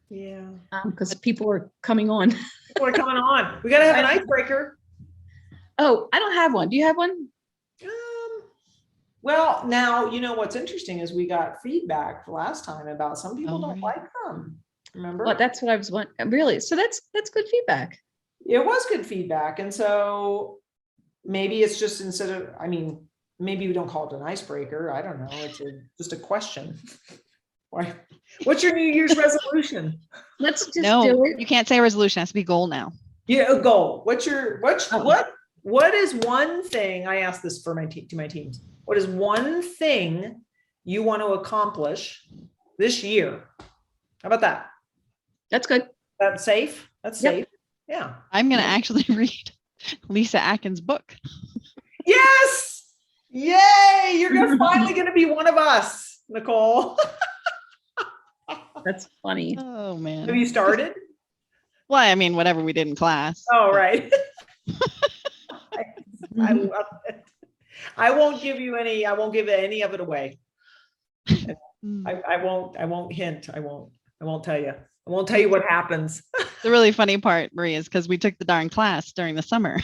Yeah. Because people are coming on. People are coming on. We got to have an icebreaker. Oh, I don't have one. Do you have one? Well, now, you know, what's interesting is we got feedback last time about some people don't like them. Remember? Well, that's what I was wondering. Really? So that's good feedback. It was good feedback. And so maybe it's just instead of, I mean, maybe we don't call it an icebreaker. I don't know. It's just a question. Why? What's your New Year's resolution? Let's just do it. You can't say a resolution. It has to be goal now. Yeah, a goal. What is one thing, I asked this for to my teams. What is one thing you want to accomplish this year? How about that? That's good. That's safe. That's safe. Yeah. I'm going to actually read Lisa Atkins' book. Yes. Yay. You're finally going to be one of us, Nicole. That's funny. Oh, man. Have you started? Well, I mean, whatever we did in class. Oh, right. I love it. I won't give any of it away. I won't hint. I won't tell you. I won't tell you what happens. The really funny part, Marie, is because we took the darn class during the summer.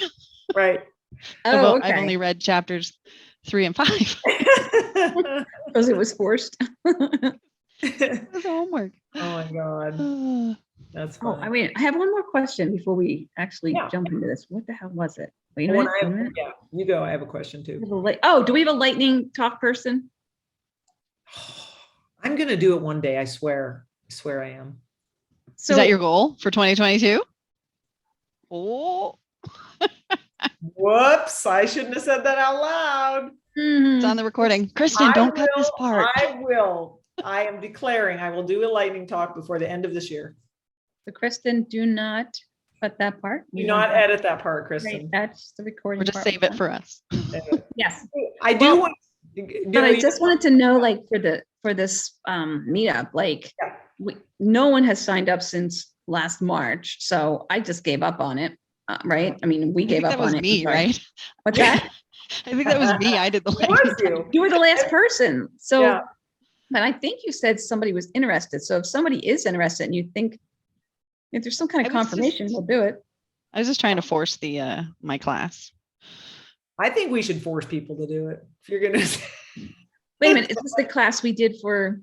Right. Oh, okay. I've only read chapters 3 and 5. Because it was forced. It was homework. Oh my God. That's funny. I mean, I have one more question before we actually jump into this. What the hell was it? Wait a minute. Yeah, you go. I have a question too. Do we have a lightning talk person? I'm going to do it one day. I swear. I swear I am. So, is that your goal for 2022? Oh. Whoops. I shouldn't have said that out loud. It's on the recording. Kristen, don't cut this part. I will. I am declaring I will do a lightning talk before the end of this year. So Kristen, do not cut that part. Do not edit that part, Kristen. Right, that's the recording. Or just save it for us. Yes. I do want. But I just wanted to know, like, for this meetup, like, no one has signed up since last March, so I just gave up on it. Right? I mean, we gave up on it. That was me, right? What's that? I think that was me. I did the last. You were the last person. So, but I think you said somebody was interested. So if somebody is interested and you think if there's some kind of confirmation, we'll do it. I was just trying to force the my class. I think we should force people to do it. If you're gonna wait a minute, is this the class we did for?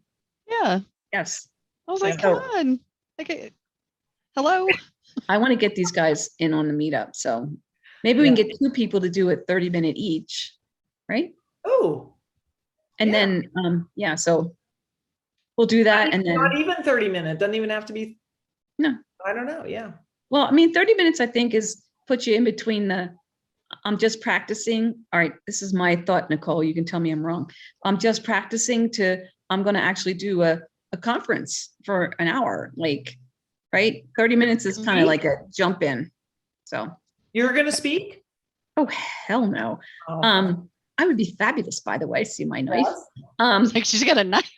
Yeah. Yes. I was like, come on. Okay. Hello. I want to get these guys in on the meetup. So maybe we can get 2 people to do a 30-minute each, right? Oh. And then so we'll do that. And then not even 30 minutes. Doesn't even have to be. No. I don't know. Yeah. Well, I mean, 30 minutes, I think, puts you in between I'm just practicing. All right. This is my thought, Nicole. You can tell me I'm wrong. I'm just practicing I'm going to actually do a conference for an hour, like, right? 30 minutes is kind of like a jump in. So you're going to speak? Oh, hell no. Oh. I would be fabulous, by the way. See my knife. Yes. Like she's got a knife.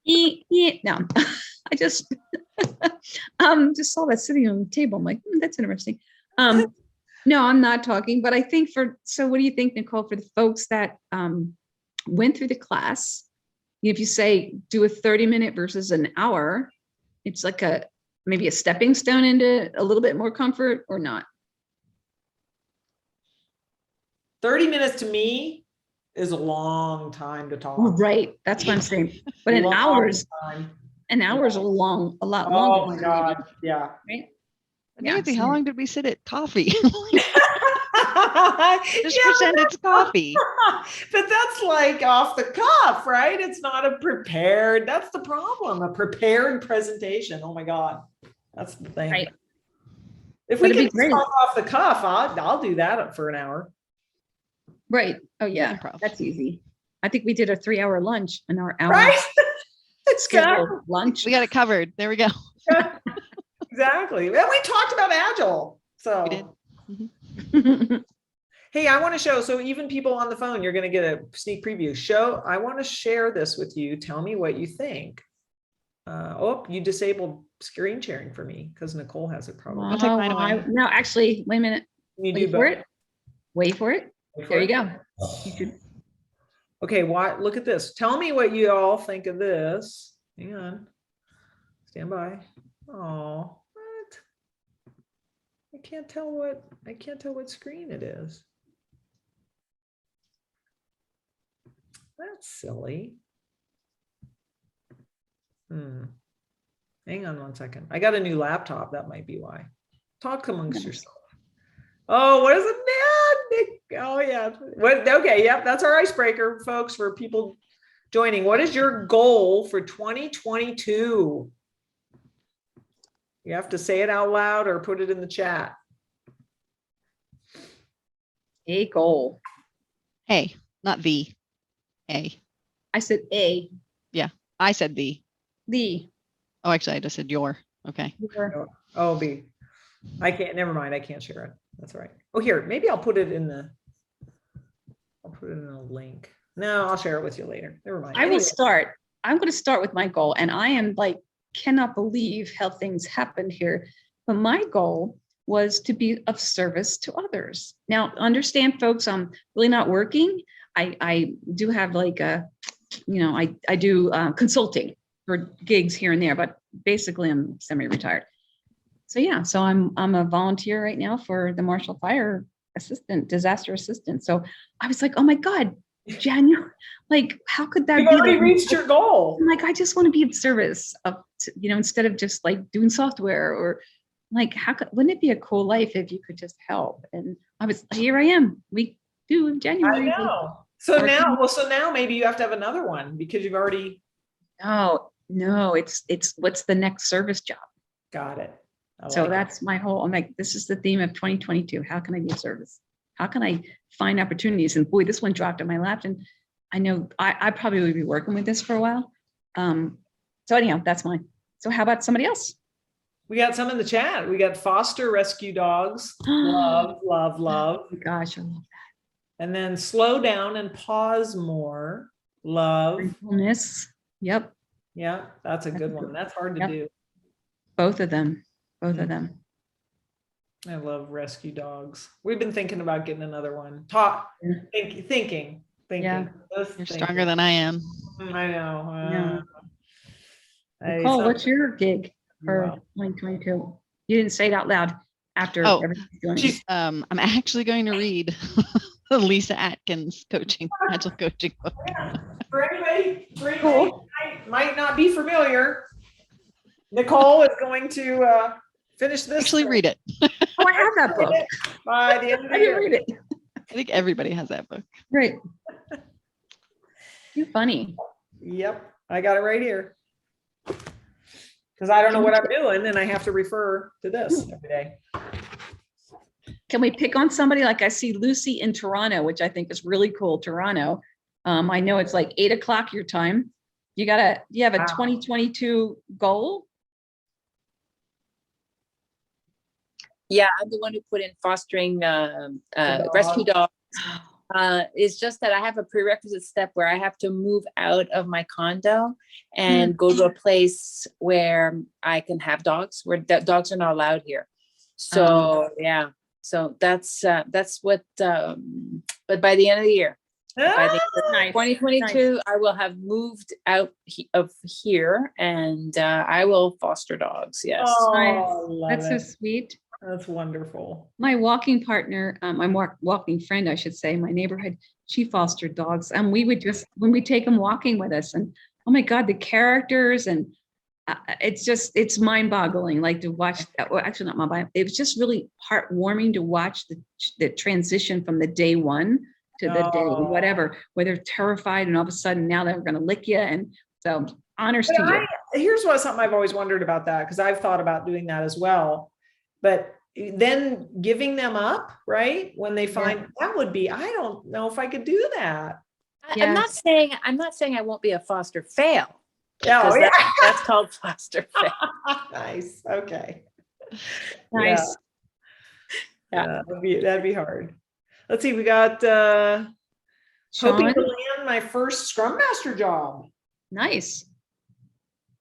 No, I just saw that sitting on the table. I'm like, that's interesting. No, I'm not talking, but I think so what do you think, Nicole, for the folks that went through the class, if you say do a 30-minute versus an hour, it's like maybe a stepping stone into a little bit more comfort or not? 30 minutes to me is a long time to talk. Right. That's what I'm saying. But an hour is a lot longer. Oh my God. Yeah. Right. Nancy, how long did we sit at coffee? Just pretend it's coffee. But that's like off the cuff, right? It's not that's the problem. A prepared presentation. Oh my God. That's the thing. Right. If we can talk off the cuff, I'll do that for an hour. Right. Oh yeah. That's easy. I think we did a 3-hour lunch, an hour. Right. Scheduled lunch. We got it covered. There we go. Exactly. And we talked about Agile. So we did. Mm-hmm. Hey, I want to show, so even people on the phone, you're going to get a sneak preview. I want to share this with you. Tell me what you think. You disabled screen sharing for me because Nicole has it probably. I'll take mine away. No, actually, wait a minute. Wait for it. Wait for it. There you go. Okay, look at this. Tell me what you all think of this. Hang on. Stand by. Oh, what? I can't tell what screen it is. That's silly. Hang on one second. I got a new laptop. That might be why. Talk amongst yourself. Oh, what is it, man? Oh, yeah. What? Okay, yep. That's our icebreaker, folks, for people joining. What is your goal for 2022? You have to say it out loud or put it in the chat. A goal. Hey, not the. A. I said A. Yeah, I said the. The. Oh, actually, I just said your. Okay. Oh, B. I can't, never mind. I can't share it. That's all right. Oh, here, maybe I'll put it in a link. No, I'll share it with you later. Never mind. I will start. I'm going to start with my goal. And I am like, cannot believe how things happened here. But my goal was to be of service to others. Now, understand, folks, I'm really not working. I do have like I do consulting for gigs here and there, but basically I'm semi-retired. So yeah, so I'm a volunteer right now for the Marshall Fire disaster assistant. So I was like, oh my God, January, like how could that You've be? already reached your goal. I'm like, I just want to be of service of, instead of just like doing software or like, wouldn't it be a cool life if you could just help? And here I am, week 2 of January. I know. So now maybe you have to have another one because you've already. No, it's what's the next service job? Got it. So that's my whole, I'm like, this is the theme of 2022. How can I be of service? How can I find opportunities? And boy, this one dropped on my lap. And I know I probably would be working with this for a while. So anyhow, that's mine. So how about somebody else? We got some in the chat. We got foster rescue dogs. Love. Oh my gosh, I love that. And then slow down and pause more. Love. Mindfulness. Yep. Yeah, that's a good one. That's hard to do. Both of them. I love rescue dogs. We've been thinking about getting another one. Thinking. Yeah. You're stronger than I am. I know. Nicole, what's your gig for 2022? You didn't say it out loud after everything's going. I'm actually going to read Lisa Atkins Agile coaching book. Yeah. For anybody who might not be familiar, Nicole is going to finish this. Actually, read it. Oh, I have that book. By the end of the year. I didn't read it. I think everybody has that book. Great. You're funny. Yep, I got it right here. Because I don't know what I'm doing, and I have to refer to this every day. Can we pick on somebody? Like I see Lucy in Toronto, which I think is really cool. Toronto. I know it's like 8 o'clock your time. You have a 2022 goal? Yeah, I'm the one who put in fostering rescue dogs. It's just that I have a prerequisite step where I have to move out of my condo and go to a place where I can have dogs, where dogs are not allowed here. So yeah, so that's what. But by the end of the year, by the end of 2022, I will have moved out of here, and I will foster dogs. Yes, That's so sweet. That's wonderful. My walking partner, my walking friend, I should say, my neighborhood, she fostered dogs. And we would just, when we take them walking with us, and oh my God, the characters, and it's mind boggling, like to watch, well, actually not mind, it was just really heartwarming to watch the transition from the day one to the day, whatever, where they're terrified and all of a sudden now they're going to lick you. And so honors to you. Here's something I've always wondered about that, because I've thought about doing that as well. But then giving them up, right? When they find that would be, I don't know if I could do that. I'm not saying I won't be a foster fail. Oh, yeah. That's called foster fail. Nice. Okay. Nice. Yeah. That'd be hard. Let's see. We got hoping to land my first Scrum Master job. Nice.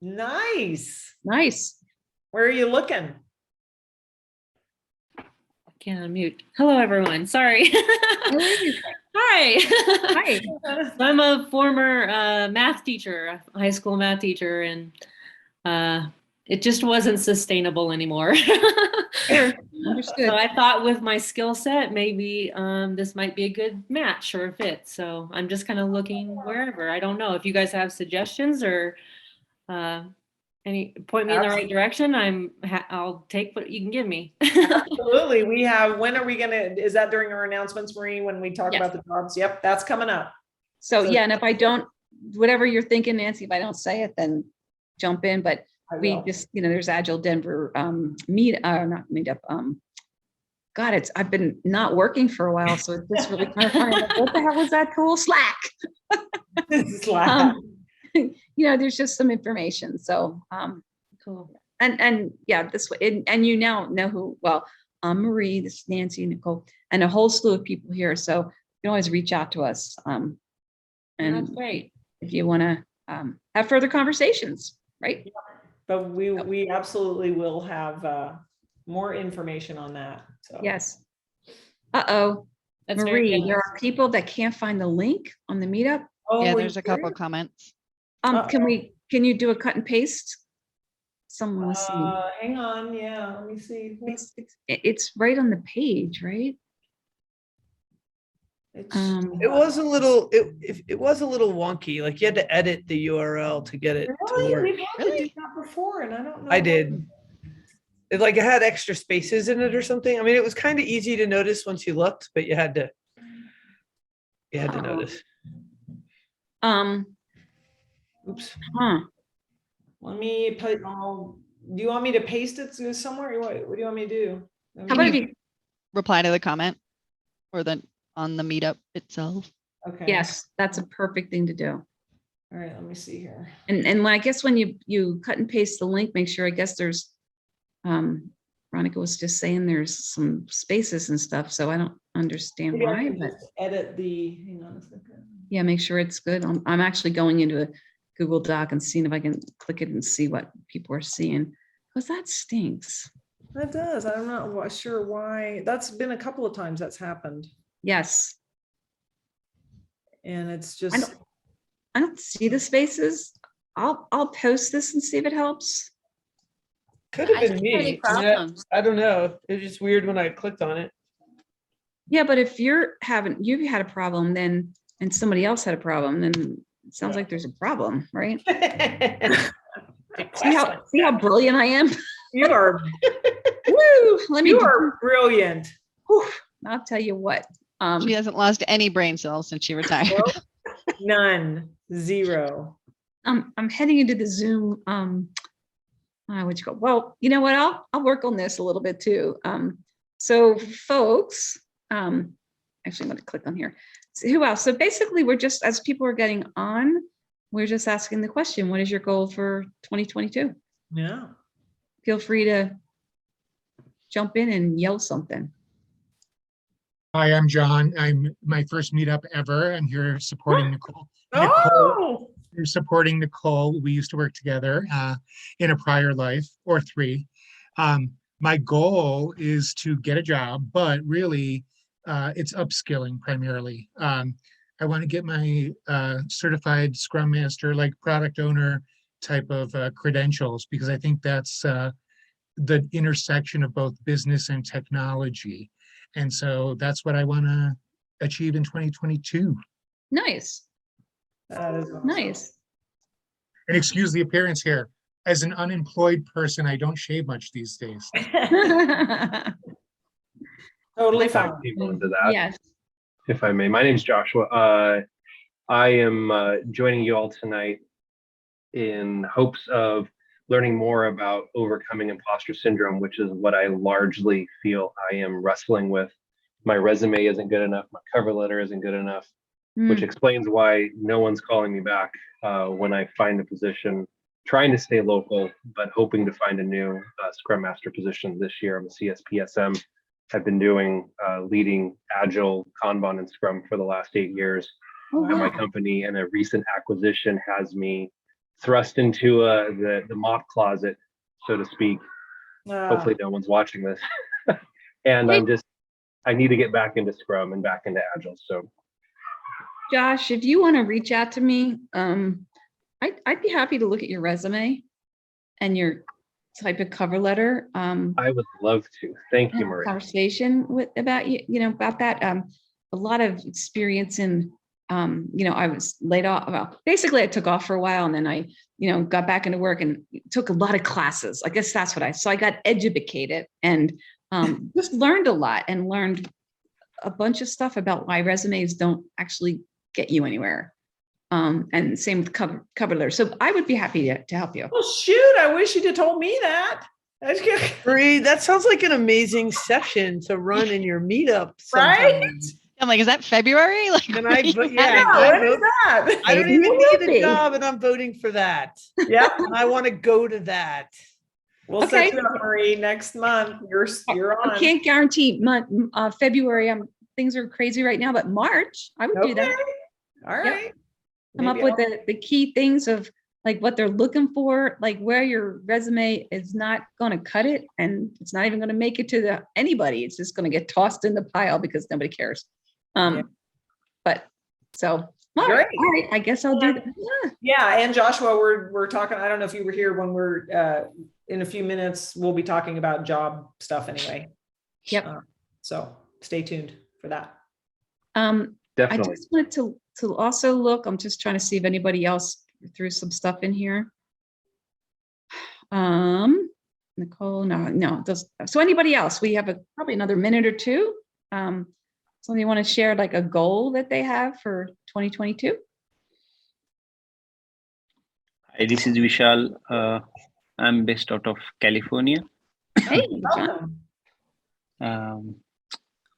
Where are you looking? Can't unmute. Hello, everyone. Sorry. Hi. I'm a former math teacher, high school math teacher, and it just wasn't sustainable anymore. Sure, understood. So I thought with my skill set, maybe this might be a good match or a fit. So I'm just kind of looking wherever. I don't know if you guys have suggestions or any point me in the right direction. I'll take what you can give me. Absolutely. We have, when are we gonna, is that during our announcements, Marie, when we talk Yes. about the jobs? Yep, that's coming up. So So- yeah, and if I don't, whatever you're thinking, Nancy, if I don't say it, then jump in, but I we will. just, there's Agile Denver, not meetup. God, I've been not working for a while, so it's just really kind of funny. I'm like, what the hell was that tool? Slack. Slack. There's just some information. So, Cool. and yeah, this way, and you now know who, well, I'm Marie, this is Nancy, Nicole, and a whole slew of people here. So you can always reach out to us. That's And great. if you want to have further conversations, right? But we absolutely will have more information on that. So. Yes. Uh-oh, That's very Marie, generous. there are people that can't find the link on the meetup. Oh, Yeah, we there's a couple do? comments. Can you do a cut and paste? Someone was saying, Hang on, yeah, let me see. it's right on the page, right? It's- It was a little, it was a little wonky. Like you had to edit the URL to get it to Really? work. We've had Really? this not before, and I don't know. I did. It like it had extra spaces in it or something. I mean, it was kind of easy to notice once you looked, but you had to Oh. notice. Oops. Huh. Let me put, do you want me to paste it somewhere? What do you want me to do? How about if you, Reply to the comment or on the meetup itself. Okay. yes, that's a perfect thing to do. All right, let me see here. And I guess when you cut and paste the link, make sure, I guess there's, Veronica was just saying there's some spaces and stuff, so I don't understand Maybe I why, can but just edit the, hang on a second. yeah, make sure it's good. I'm actually going into a Google Doc and seeing if I can click it and see what people are seeing, because that stinks. That does. I'm not sure why. That's been a couple of times that's happened. Yes, And it's I just, don't see the spaces. I'll post this and see if it helps. Could have I been didn't have any me. problems. I don't know. It was just weird when I clicked on it. Yeah, but if you've had a problem, then, and somebody else had a problem, then it sounds like there's a problem, right? See how brilliant I am? you are, Woo! Let me, you are brilliant. whew, I'll tell you what. She hasn't lost any brain cells since she retired. None, zero. I'm heading into the Zoom, what you call, well, you know what, I'll work on this a little bit too. So folks, actually I'm gonna click on here. So who else? So basically we're just, as people are getting on, we're just asking the question, what is your goal for 2022? Yeah. Feel free to jump in and yell something. Hi, I'm John. I'm my first meetup ever. I'm here supporting Nicole. Oh, You're supporting Nicole. We used to work together in a prior life or three. My goal is to get a job, but really it's upskilling primarily. I want to get my certified Scrum Master, like product owner type of credentials, because I think that's the intersection of both business and technology. And so that's what I want to achieve in 2022. Nice, that is awesome. nice. And excuse the appearance here. As an unemployed person, I don't shave much these days. Totally Tag fine. people into that, Yes, if I may. My name's Joshua. I am joining you all tonight in hopes of learning more about overcoming imposter syndrome, which is what I largely feel I am wrestling with. My resume isn't good enough. My cover letter isn't good enough, which explains why no one's calling me back when I find a position, trying to stay local, but hoping to find a new Scrum Master position this year. I'm a CSPSM. I've been doing leading Agile, Kanban, and Scrum for the last 8 years Oh, at my wow. company, and a recent acquisition has me thrust into the mop closet, so to speak. Hopefully no one's watching this. And I need to get back into Scrum and back into Agile. So Josh, if you want to reach out to me, I'd be happy to look at your resume and your type of cover letter. I would love to. Thank you, Have a Maria. conversation with about about that. A lot of experience in, I was laid off. Well, basically I took off for a while and then I, got back into work and took a lot of classes. I guess that's so I got educated and just learned a lot and learned a bunch of stuff about why resumes don't actually get you anywhere. And same with cover letter. So I would be happy to help you. Well, shoot, I wish you'd have told me that. That's good. Marie, that sounds like an amazing session to run in your meetup. Right? sometime. I'm like, is that February? Like, And what are I, you but having? yeah, Yeah, I, when is vote, that? I don't Maybe even you need will a be. job and I'm voting for that. Yeah, And I want to go to that. we'll Okay. set you up, Marie, next month. You're I on. can't guarantee February. Things are crazy right now, but March, I would do that. Okay. All right. Come up Maybe with the key things of like what they're looking for, like where your resume is not going to cut it and it's not even going to make it to anybody. It's just going to get tossed in the pile because nobody cares. Yeah. But so, Great. all right, I guess I'll do that. Yeah. Yeah, and Joshua, we're talking. I don't know if you were here when we're in a few minutes. We'll be talking about job stuff anyway. Yep. So stay tuned for that. I Definitely. just wanted to also look. I'm just trying to see if anybody else threw some stuff in here. Nicole, no. So anybody else? We have probably another minute or two. Somebody want to share like a goal that they have for 2022? Hi, this is Vishal. I'm based out of California. Hey, Welcome.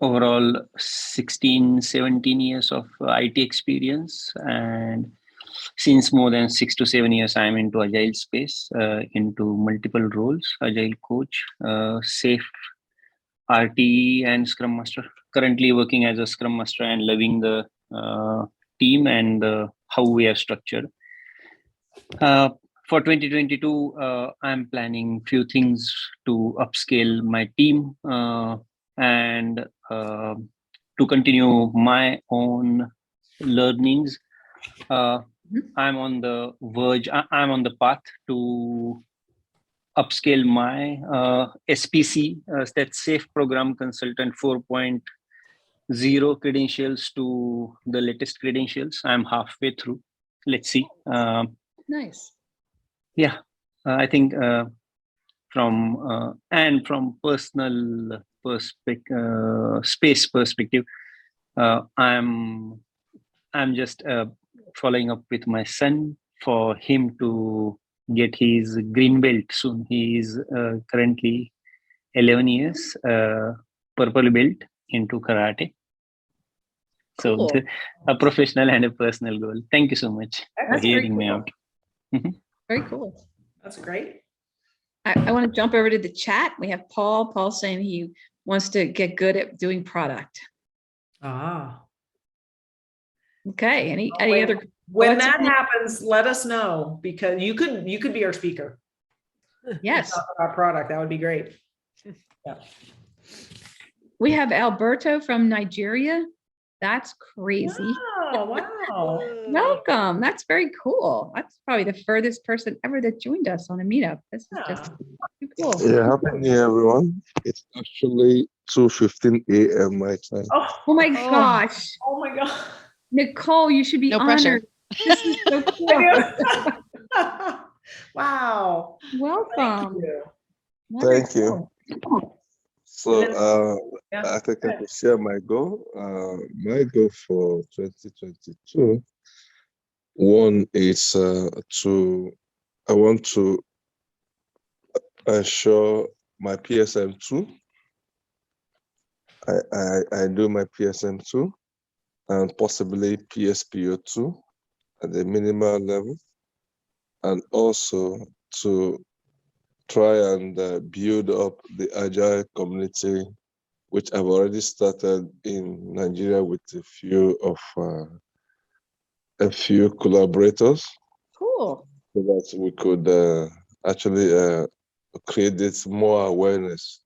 Overall 16, 17 years of IT experience, and since more than 6 to 7 years, I'm into Agile space, into multiple roles, Agile coach, safe RTE and Scrum Master. Currently working as a Scrum Master and loving the team and how we are structured. For 2022, I'm planning few things to upscale my team and to continue my own learnings. I'm on the verge, I'm on the path to upscale my SPC, that's Safe Program Consultant 4.0 credentials to the latest credentials. I'm halfway through. Let's see. nice. I think from personal space perspective, I'm just following up with my son for him to get his green belt soon. He is currently 11 years, purple belt into karate. So Cool. a professional and a personal goal. Thank you so much for That's very hearing me cool. out. Very cool. That's great. I want to jump over to the chat. We have Paul saying he wants to get good at doing product. Ah. Okay. Any When- other? When What's- that happens, let us know because you could be our speaker. Yes. Talk about product. That would be great. Yeah. We have Alberto from Nigeria. That's crazy. Oh, wow. Welcome. That's very cool. That's probably the furthest person ever that joined us on a meetup. This is just too cool. Yeah, happy New Year, everyone. It's actually 2:15 a.m. my time. Oh my gosh. Oh my God. Nicole, you should be No pressure. honored. This is so cool. Wow. Welcome. Thank you. Wonderful. So, Yeah. I think I can share my goal. My goal for 2022, one is I want to ensure my PSM2. I do my PSM2 and possibly PSPO2 at the minimal level, and also to try and build up the Agile community, which I've already started in Nigeria with a few collaborators, Cool. so that we could actually create this more awareness.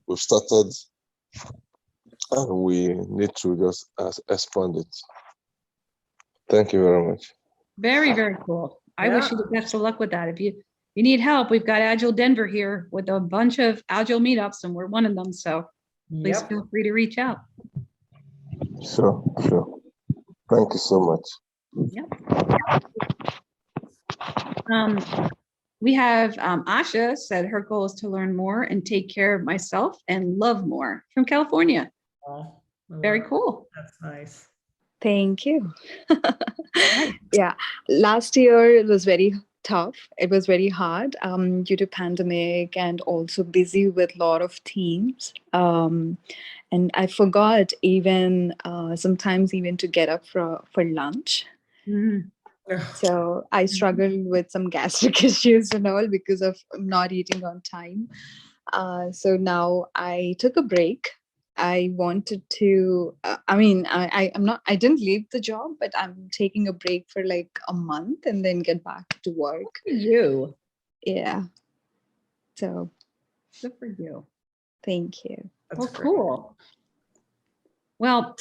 We've started, and we need to just expand it. Thank you very much. Very, very cool. I wish you Yeah. the best of luck with that. If you need help, we've got Agile Denver here with a bunch of Agile meetups, and we're one of them. So please Yep. feel free to reach out. Sure, sure. Thank you so much. We have Asha said her goal is to learn more and take care of myself and love more, from California. Oh, Very cool. That's nice. Thank you. Yeah, last year it was very tough. It was very hard due to pandemic and also busy with a lot of teams. And I forgot even sometimes even to get up for lunch. So I struggled with some gastric issues and all because of not eating on time. So now I took a break. I wanted to, I didn't leave the job, but I'm taking a break for like a month and then get back to work. You. Yeah. So Good for you. thank you. That's Well, great. cool. Well,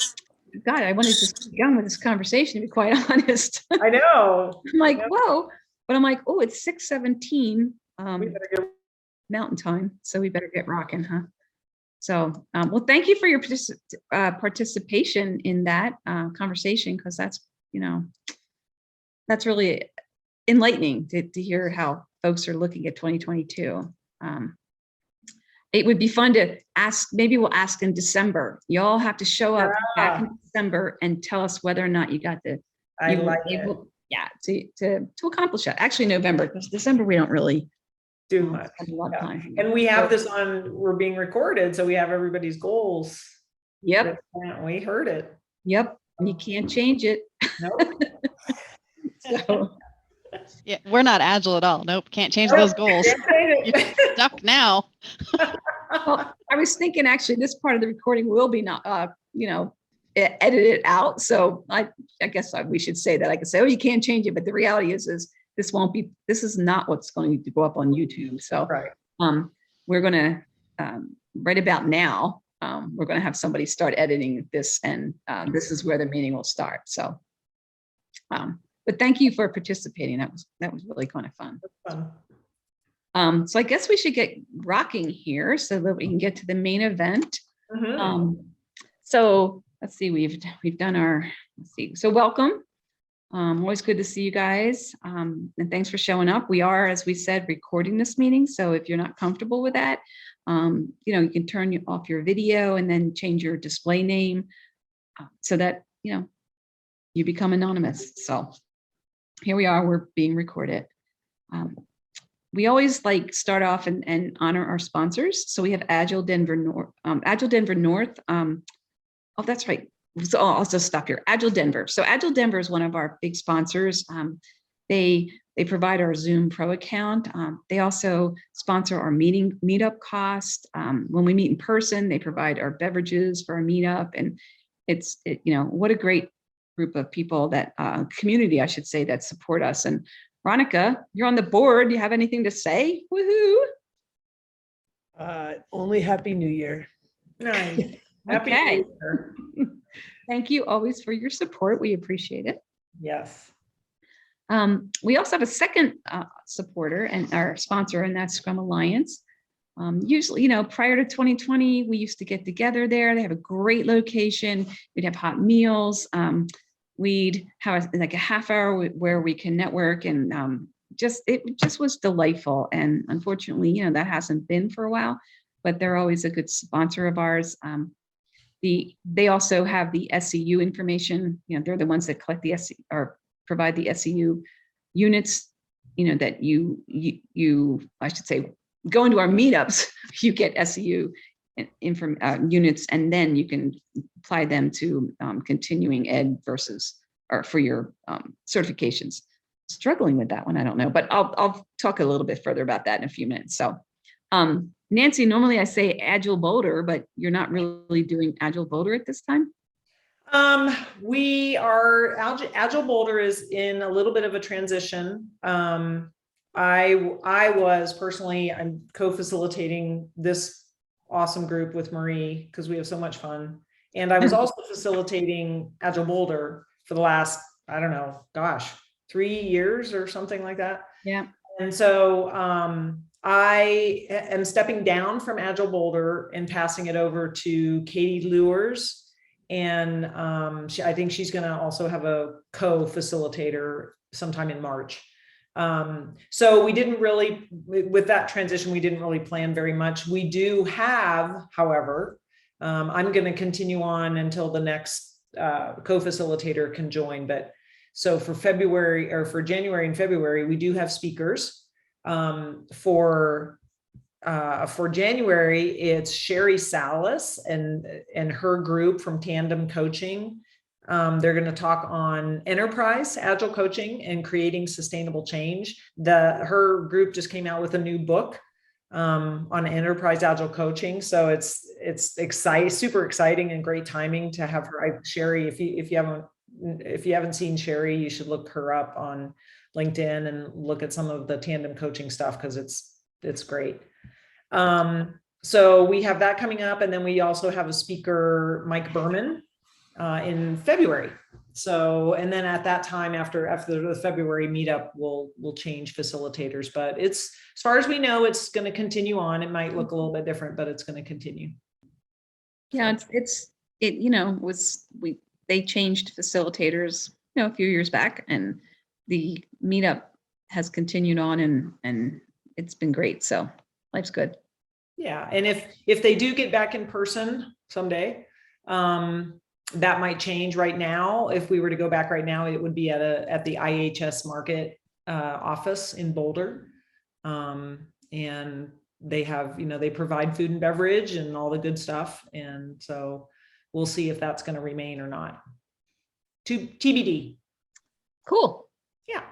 God, I wanted to keep going with this conversation, to be quite honest. I know. I'm like, Yep. whoa, but I'm like, oh, it's 6:17 We better go. Mountain Time, so we better get rocking, huh? So, well, thank you for your participation in that conversation, because that's, that's really enlightening to hear how folks are looking at 2022. It would be fun to ask, maybe we'll ask in December. You all have to show up back in December and tell us whether or not you got the, I you were like able, yeah, to accomplish that. Actually, November, because December we don't really do much. spend a lot of Yeah. time. And we have this on, we're being recorded, so we have everybody's goals. Yep, We heard it. yep. And you can't change it. Nope. So, Yeah, we're not agile at all. Nope, can't change Nope, those goals. can't change You're it. stuck now. well, I was thinking actually this part of the recording will be not, edited out. So I guess we should say that. I could say, oh, you can't change it, but the reality is this is not what's going to go up on YouTube. So Right. we're going to right about now, we're going to have somebody start editing this, and this is where the meeting will start. So, but thank you for participating. That was really kind of fun. Fun. So I guess we should get rocking here so that we can get to the main event. Mhm. So let's see, we've done our, let's see. So welcome. Always good to see you guys. And thanks for showing up. We are, as we said, recording this meeting. So if you're not comfortable with that, you can turn off your video and then change your display name so that, you become anonymous. So here we are, we're being recorded. We always start off and honor our sponsors. So we have Agile Denver North. Oh, that's right. So I'll just stop here. Agile Denver. So Agile Denver is one of our big sponsors. They provide our Zoom Pro account. They also sponsor our meetup cost. When we meet in person, they provide our beverages for our meetup. And it's what a great group of people, that community, I should say, that support us. And Veronica, you're on the board. Do you have anything to say? Woohoo! Only Happy New Year. Nice. Happy Okay. New Year. Thank you always for your support. We appreciate it. Yes. We also have a second supporter and our sponsor, and that's Scrum Alliance. Usually, prior to 2020, we used to get together there. They have a great location. We'd have hot meals. We'd have a half hour where we can network, and it just was delightful. And unfortunately, that hasn't been for a while, but they're always a good sponsor of ours. They also have the SCU information. They're the ones that collect the SCU or provide the SCU units. That you I should say, go into our meetups. You get SCU units, and then you can apply them to continuing ed or for your certifications. Struggling with that one, I don't know, but I'll talk a little bit further about that in a few minutes. So, Nancy, normally I say Agile Boulder, but you're not really doing Agile Boulder at this time? We are, Agile Boulder is in a little bit of a transition. I was personally, I'm co-facilitating this awesome group with Marie because we have so much fun. And I was also facilitating Agile Boulder for the last, I don't know, 3 years or something like that. Yeah. And so I am stepping down from Agile Boulder and passing it over to Katie Lures. And I think she's going to also have a co-facilitator sometime in March. So we didn't really, with that transition, we didn't really plan very much. We do have, however, I'm going to continue on until the next co-facilitator can join. But so for February or for January and February, we do have speakers. For January, it's Sherry Salas and her group from Tandem Coaching. They're going to talk on enterprise agile coaching and creating sustainable change. Her group just came out with a new book on enterprise agile coaching, so it's exciting, super exciting, and great timing to have her. Sherry, if you haven't seen Sherry, you should look her up on LinkedIn and look at some of the Tandem Coaching stuff, because it's great. So we have that coming up, and then we also have a speaker, Mike Berman, in February. So, and then at that time, after the February meetup, we'll change facilitators. But it's, as far as we know, it's going to continue on. It might look a little bit different, but it's going to continue. Yeah, they changed facilitators, a few years back, and the meetup has continued on, and it's been great. So life's good. Yeah. And if they do get back in person someday, that might change. Right now, if we were to go back right now, it would be at the IHS Market office in Boulder. And they have, they provide food and beverage and all the good stuff. And so we'll see if that's going to remain or not. TBD. Cool. Yeah.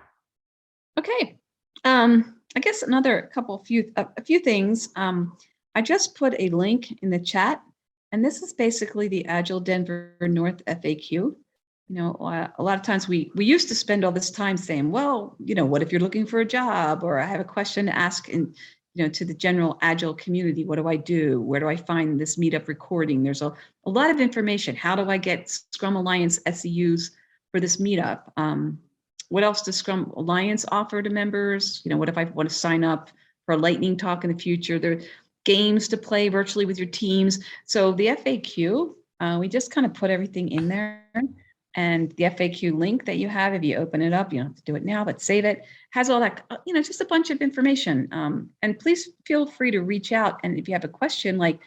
Okay. I guess a few things. I just put a link in the chat, and this is basically the Agile Denver North FAQ. A lot of times we used to spend all this time saying, well, what if you're looking for a job, or I have a question to ask to the general Agile community, what do I do? Where do I find this meetup recording? There's a lot of information. How do I get Scrum Alliance SEUs for this meetup? What else does Scrum Alliance offer to members? What if I want to sign up for a lightning talk in the future? There are games to play virtually with your teams. So the FAQ, we just kind of put everything in there. And the FAQ link that you have, if you open it up, you don't have to do it now, but save it, has all that, just a bunch of information. And please feel free to reach out. And if you have a question, like,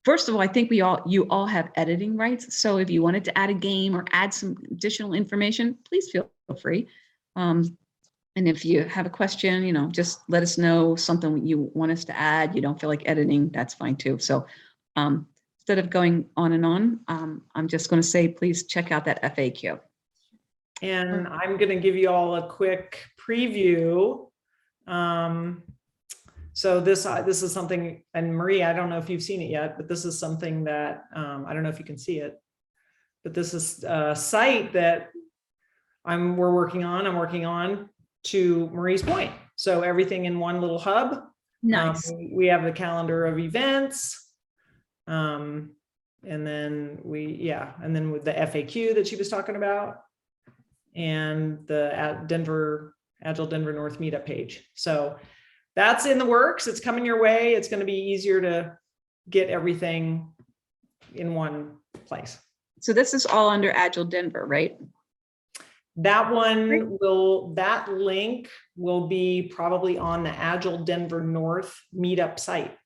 first of all, I think you all have editing rights. So if you wanted to add a game or add some additional information, please feel free. And if you have a question, just let us know something you want us to add. You don't feel like editing, that's fine too. So instead of going on and on, I'm just going to say, please check out that FAQ. And I'm going to give you all a quick preview. So this is something, and Marie, I don't know if you've seen it yet, but this is something that, I don't know if you can see it, but this is a site that I'm working on to Marie's point. So everything in one little hub. Nice. We have the calendar of events. And then with the FAQ that she was talking about, and the Agile Denver North meetup page. So that's in the works. It's coming your way. It's going to be easier to get everything in one place. So this is all under Agile Denver, right? That link will be probably on the Agile Denver North meetup site.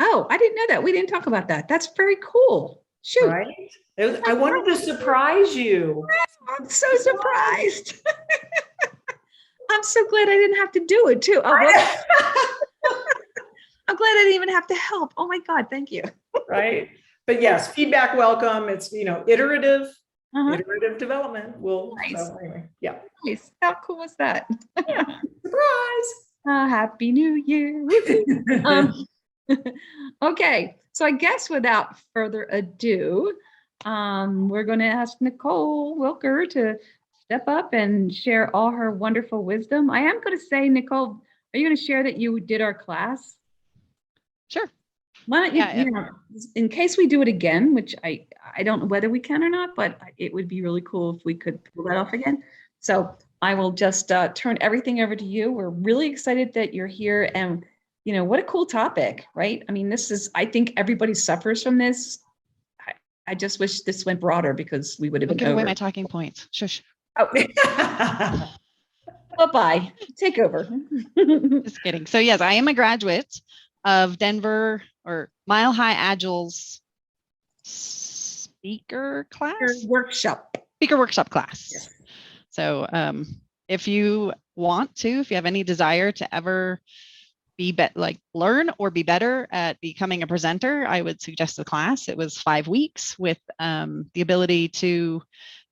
Oh, I didn't know that. We didn't talk about that. That's very cool. Shoot. Right? I wanted to surprise you. I'm so surprised. I'm so glad I didn't have to do it too. Oh, well, I'm glad I didn't even have to help. Oh my God, thank you. Right. But yes, feedback welcome. It's, iterative development. Nice. So anyway, yeah. Nice. How cool was that? Yeah. Surprise. Happy New Year. Okay, so I guess without further ado, we're going to ask Nicole Wilker to step up and share all her wonderful wisdom. I am going to say, Nicole, are you going to share that you did our class? Sure. Why don't you, in case we do it again, which I don't know whether we can or not, but it would be really cool if we could pull that off again. So I will just turn everything over to you. We're really excited that you're here, and what a cool topic, right? I mean, I think everybody suffers from this. I just wish this went broader because we would have Don't been give away over. my talking points. Shush. Oh. Bye-bye. Take over. Just kidding. So yes, I am a graduate of Denver or Mile High Agile's speaker class. Speaker workshop class. Yes. So if you want to, if you have any desire to ever learn or be better at becoming a presenter, I would suggest the class. It was 5 weeks with the ability to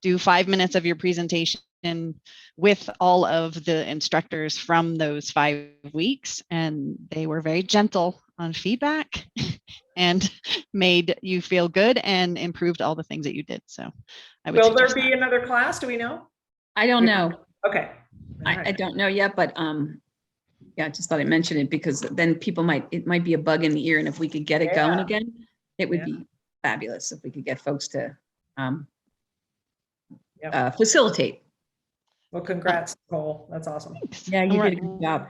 do 5 minutes of your presentation with all of the instructors from those 5 weeks. And they were very gentle on feedback and made you feel good and improved all the things that you did. So I would Will there suggest be that. another class? Do we know? I don't know. Okay. All I right. don't know yet, but yeah, I just thought I'd mention it because then it might be a bug in the ear. And if we could get it going Yeah. again, it would Yeah. be fabulous if we could get folks to Yep. facilitate. Well, congrats, Nicole. That's awesome. Yeah, you did a good job.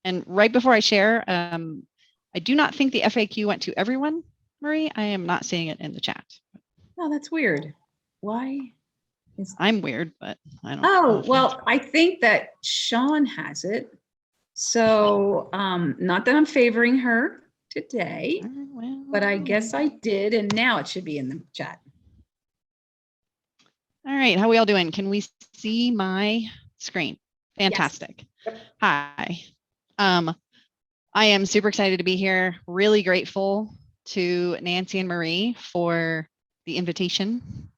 And right before I share, I do not think the FAQ went to everyone, Marie. I am not seeing it in the chat. Oh, that's weird. Why? I'm weird, but I don't Oh, well, I think that Sean has it. So, not that I'm favoring her today, but I guess I did. And now it should be in the chat. All right, how are we all doing? Can we see my screen? Fantastic. Yep. Hi. I am super excited to be here. Really grateful to Nancy and Marie for the invitation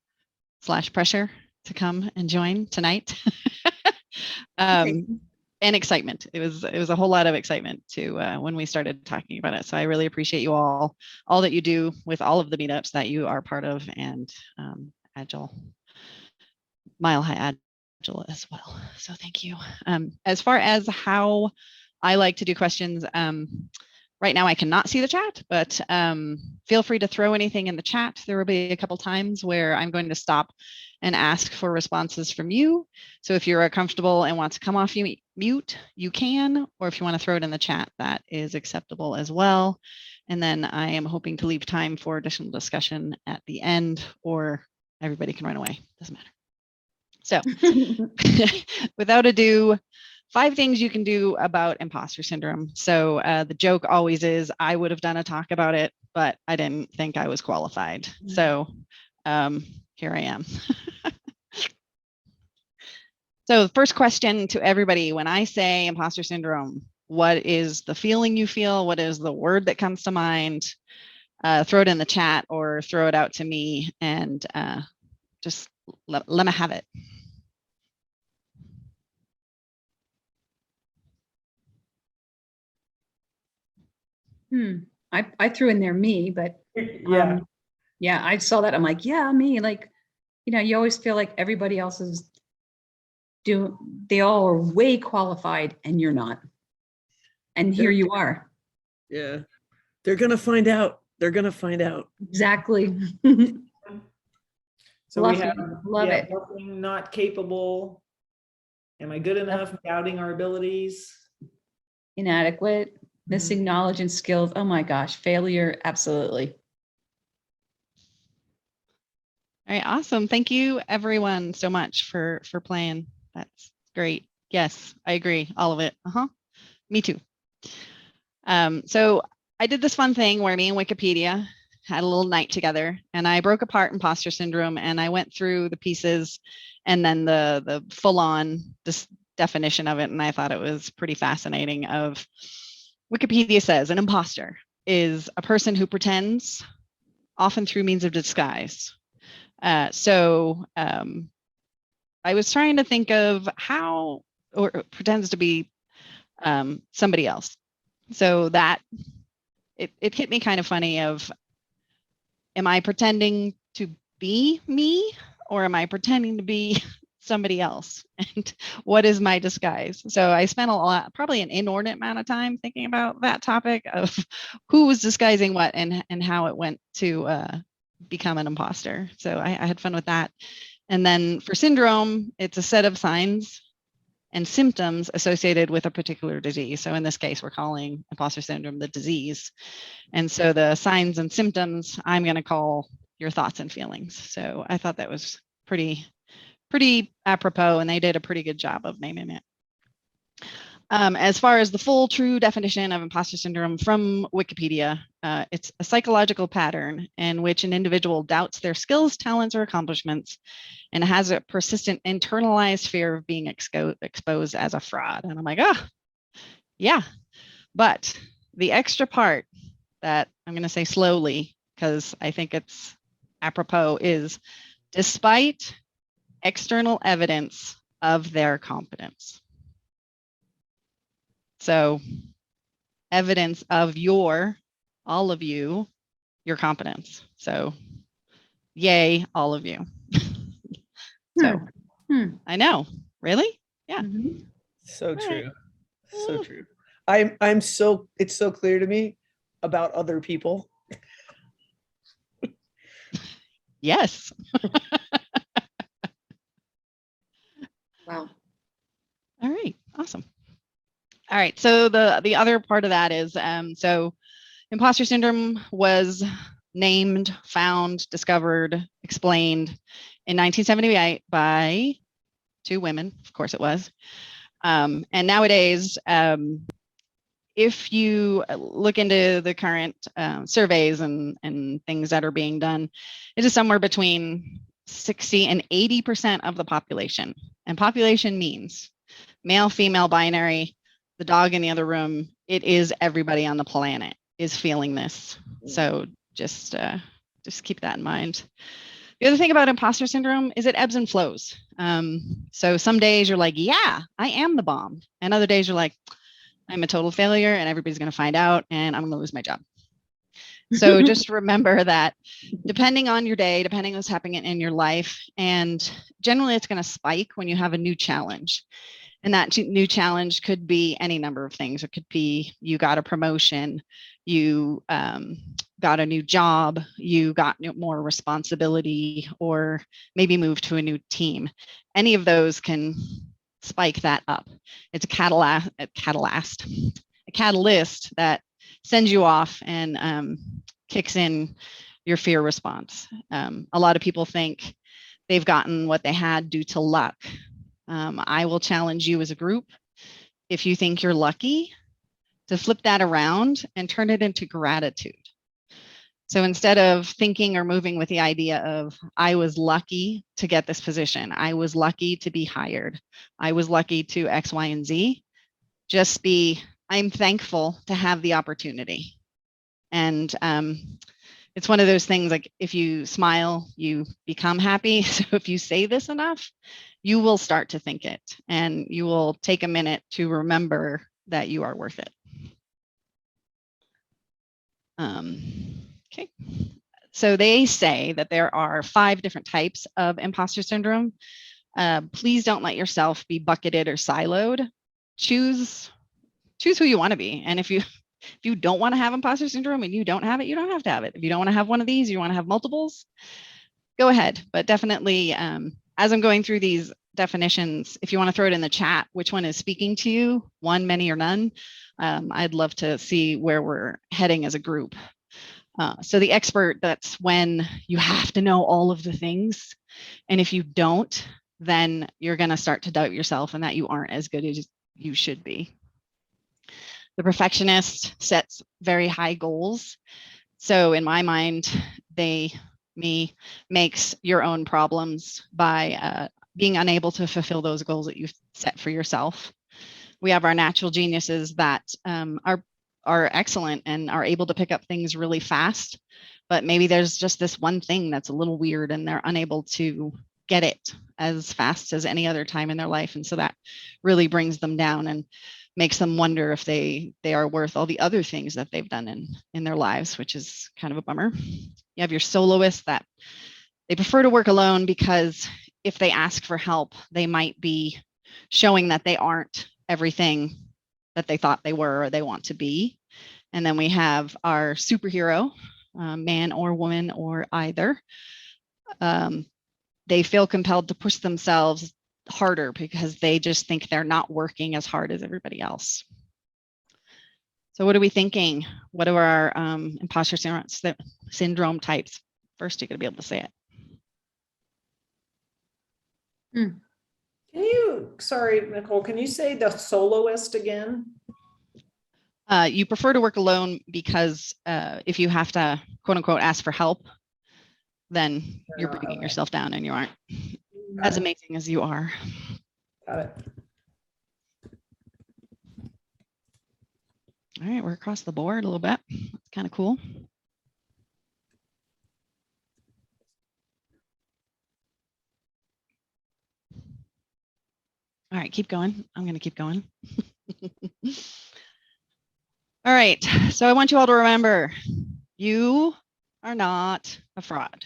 / pressure to come and join tonight. And excitement. It was a whole lot of excitement to when we started talking about it. So I really appreciate you all that you do with all of the meetups that you are part of, and Agile, Mile High Agile as well. So thank you. As far as how I like to do questions, right now I cannot see the chat, but feel free to throw anything in the chat. There will be a couple times where I'm going to stop and ask for responses from you. So if you're comfortable and want to come off mute, you can, or if you want to throw it in the chat, that is acceptable as well. And then I am hoping to leave time for additional discussion at the end, or everybody can run away, doesn't matter. So without ado, 5 things you can do about imposter syndrome. So the joke always is, I would have done a talk about it, but I didn't think I was qualified. So here I am. So the first question to everybody, when I say imposter syndrome, what is the feeling you feel? What is the word that comes to mind? Throw it in the chat or throw it out to me, and just let me have it. I threw in there me, but Yeah. yeah, I saw that. I'm like, yeah, me. Like, you always feel like everybody else is they all are way qualified and you're not. And here you are. Yeah. They're going to find out. They're going to find out. Exactly. So Love we have it. Love it. bluffing, not capable. Am I good enough? Doubting our abilities. Inadequate, missing knowledge and skills. Oh my gosh, failure. Absolutely. All right, awesome. Thank you everyone so much for playing. That's great. Yes, I agree. All of it. Me too. So I did this fun thing where me and Wikipedia had a little night together, and I broke apart imposter syndrome, and I went through the pieces and then the full-on definition of it, and I thought it was pretty fascinating. Of Wikipedia says an imposter is a person who pretends, often through means of disguise. So I was trying to think of how, or pretends to be somebody else. So that it hit me kind of funny of, am I pretending to be me, or am I pretending to be somebody else? And what is my disguise? So I spent probably an inordinate amount of time thinking about that topic of who was disguising what and how it went to become an imposter. So I had fun with that. And then for syndrome, it's a set of signs and symptoms associated with a particular disease. So in this case, we're calling imposter syndrome the disease. And so the signs and symptoms, I'm going to call your thoughts and feelings. So I thought that was pretty apropos, and they did a pretty good job of naming it. As far as the full true definition of imposter syndrome from Wikipedia, it's a psychological pattern in which an individual doubts their skills, talents, or accomplishments and has a persistent internalized fear of being exposed as a fraud. And I'm like, oh, yeah. But the extra part that I'm going to say slowly, because I think it's apropos, is despite external evidence of their competence. So evidence of all of you, your competence. So yay, all of you. So I know, really? Yeah. So true. So true. It's so clear to me about other people. Yes. Wow. All right, awesome. All right, so the other part of that is, so imposter syndrome was named, found, discovered, explained in 1978 by 2 women, of course it was. And nowadays, if you look into the current surveys and things that are being done, it is somewhere between 60 and 80% of the population. And population means male, female, binary, the dog in the other room. It is everybody on the planet is feeling this. So just keep that in mind. The other thing about imposter syndrome is it ebbs and flows. So some days you're like, yeah, I am the bomb. And other days you're like, I'm a total failure and everybody's going to find out and I'm going to lose my job. So just remember that depending on your day, depending on what's happening in your life, and generally it's going to spike when you have a new challenge. And that new challenge could be any number of things. It could be you got a promotion, you got a new job, you got more responsibility, or maybe moved to a new team. Any of those can spike that up. It's a catalyst that sends you off and kicks in your fear response. A lot of people think they've gotten what they had due to luck. I will challenge you as a group, if you think you're lucky, to flip that around and turn it into gratitude. So instead of thinking or moving with the idea of, I was lucky to get this position, I was lucky to be hired, I was lucky to X, Y, and Z, just be, I'm thankful to have the opportunity. And it's one of those things, like if you smile, you become happy. So if you say this enough, you will start to think it, and you will take a minute to remember that you are worth it. Okay. So they say that there are 5 different types of imposter syndrome. Please don't let yourself be bucketed or siloed. Choose who you want to be. And if you don't want to have imposter syndrome and you don't have it, you don't have to have it. If you don't want to have one of these, you want to have multiples, go ahead. But definitely, as I'm going through these definitions, if you want to throw it in the chat, which one is speaking to you, one, many, or none, I'd love to see where we're heading as a group. So the expert, that's when you have to know all of the things. And if you don't, then you're going to start to doubt yourself and that you aren't as good as you should be. The perfectionist sets very high goals. So in my mind, makes your own problems by being unable to fulfill those goals that you've set for yourself. We have our natural geniuses that are excellent and are able to pick up things really fast, but maybe there's just this one thing that's a little weird and they're unable to get it as fast as any other time in their life. And so that really brings them down and makes them wonder if they are worth all the other things that they've done in their lives, which is kind of a bummer. You have your soloists that they prefer to work alone because if they ask for help, they might be showing that they aren't everything that they thought they were or they want to be. And then we have our superhero, man or woman or either. they feel compelled to push themselves harder because they just think they're not working as hard as everybody else. So what are we thinking? What are our imposter syndrome types? First, you're going to be able to say it. Can you, sorry, Nicole, can you say the soloist again? You prefer to work alone because if you have to, quote unquote, ask for help, then you're bringing yourself down and you aren't as amazing as you are. Got it. All right, we're across the board a little bit. That's kind of cool. All right, keep going. I'm going to keep going. All right, so I want you all to remember, you are not a fraud.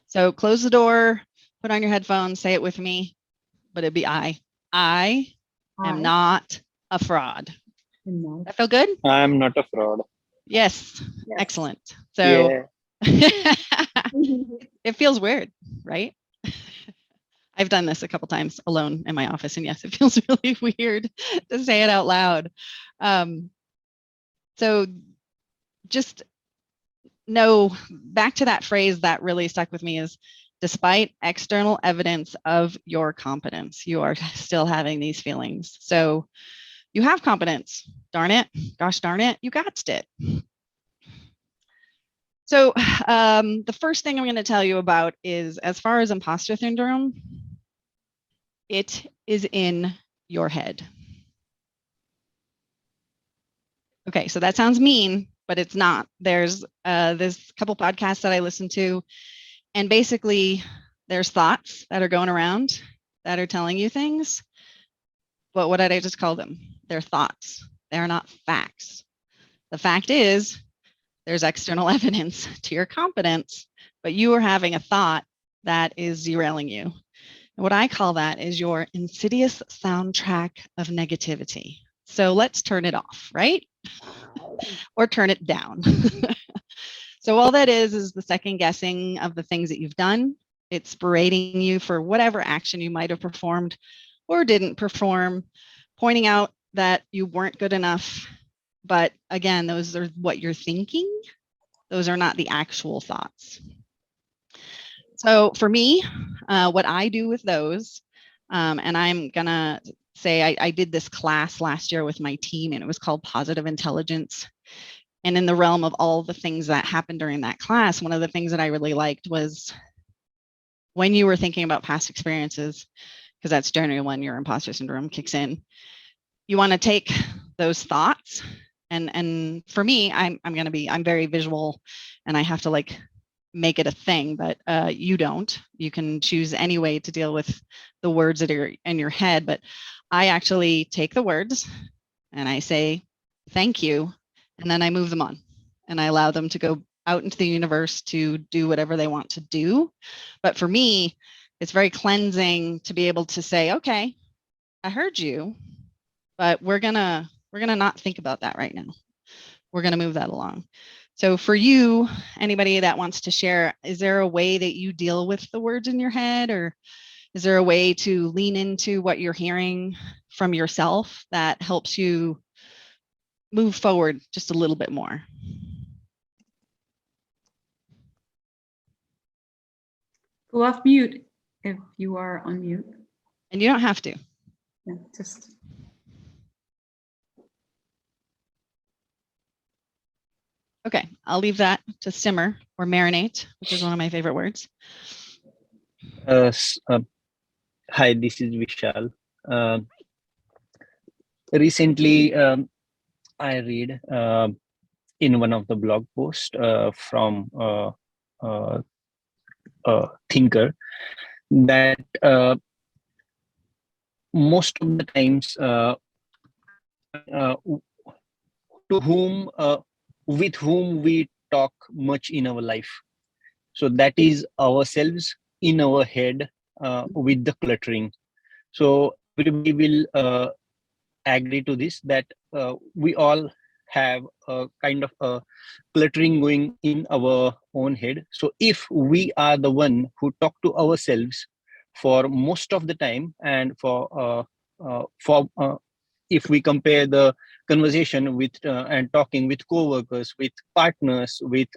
So close the door, put on your headphones, say it with me, but it'd be I. I am not a fraud. That feel good? I'm not a fraud. Yes, excellent. So it feels weird, right? I've done this a couple times alone in my office, and yes, it feels really weird to say it out loud. So just know, back to that phrase that really stuck with me is, despite external evidence of your competence, you are still having these feelings. So you have competence, darn it, gosh darn it, you gotched it. So the first thing I'm going to tell you about is, as far as imposter syndrome, it is in your head. Okay, so that sounds mean, but it's not. There's this couple podcasts that I listen to, and basically there's thoughts that are going around that are telling you things. But what did I just call them? They're thoughts. They're not facts. The fact is, there's external evidence to your competence, but you are having a thought that is derailing you. And what I call that is your insidious soundtrack of negativity. So let's turn it off, right? Or turn it down. So all that is the second guessing of the things that you've done. It's berating you for whatever action you might have performed or didn't perform, pointing out that you weren't good enough. But again, those are what you're thinking. Those are not the actual thoughts. So for me, what I do with those, and I'm gonna say I did this class last year with my team, and it was called Positive Intelligence. And in the realm of all the things that happened during that class, one of the things that I really liked was when you were thinking about past experiences, because that's generally when your imposter syndrome kicks in, you want to take those thoughts. And for me, I'm very visual, and I have to like make it a thing, but you don't. You can choose any way to deal with the words that are in your head. But I actually take the words and I say, thank you. And then I move them on and I allow them to go out into the universe to do whatever they want to do. But for me, it's very cleansing to be able to say, okay, I heard you, but we're gonna not think about that right now. We're gonna move that along. So for you, anybody that wants to share, is there a way that you deal with the words in your head, or is there a way to lean into what you're hearing from yourself that helps you move forward just a little bit more? Go off mute if you are on mute. And you don't have to. Yeah, just. Okay, I'll leave that to simmer or marinate, which is one of my favorite words. Hi, this is Vishal. Recently, I read in one of the blog posts from a thinker that most of the times with whom we talk much in our life. So that is ourselves in our head with the cluttering. So everybody will agree to this, that we all have a kind of a cluttering going in our own head. So if we are the one who talk to ourselves for most of the time, and if we compare the conversation with and talking with co-workers, with partners, with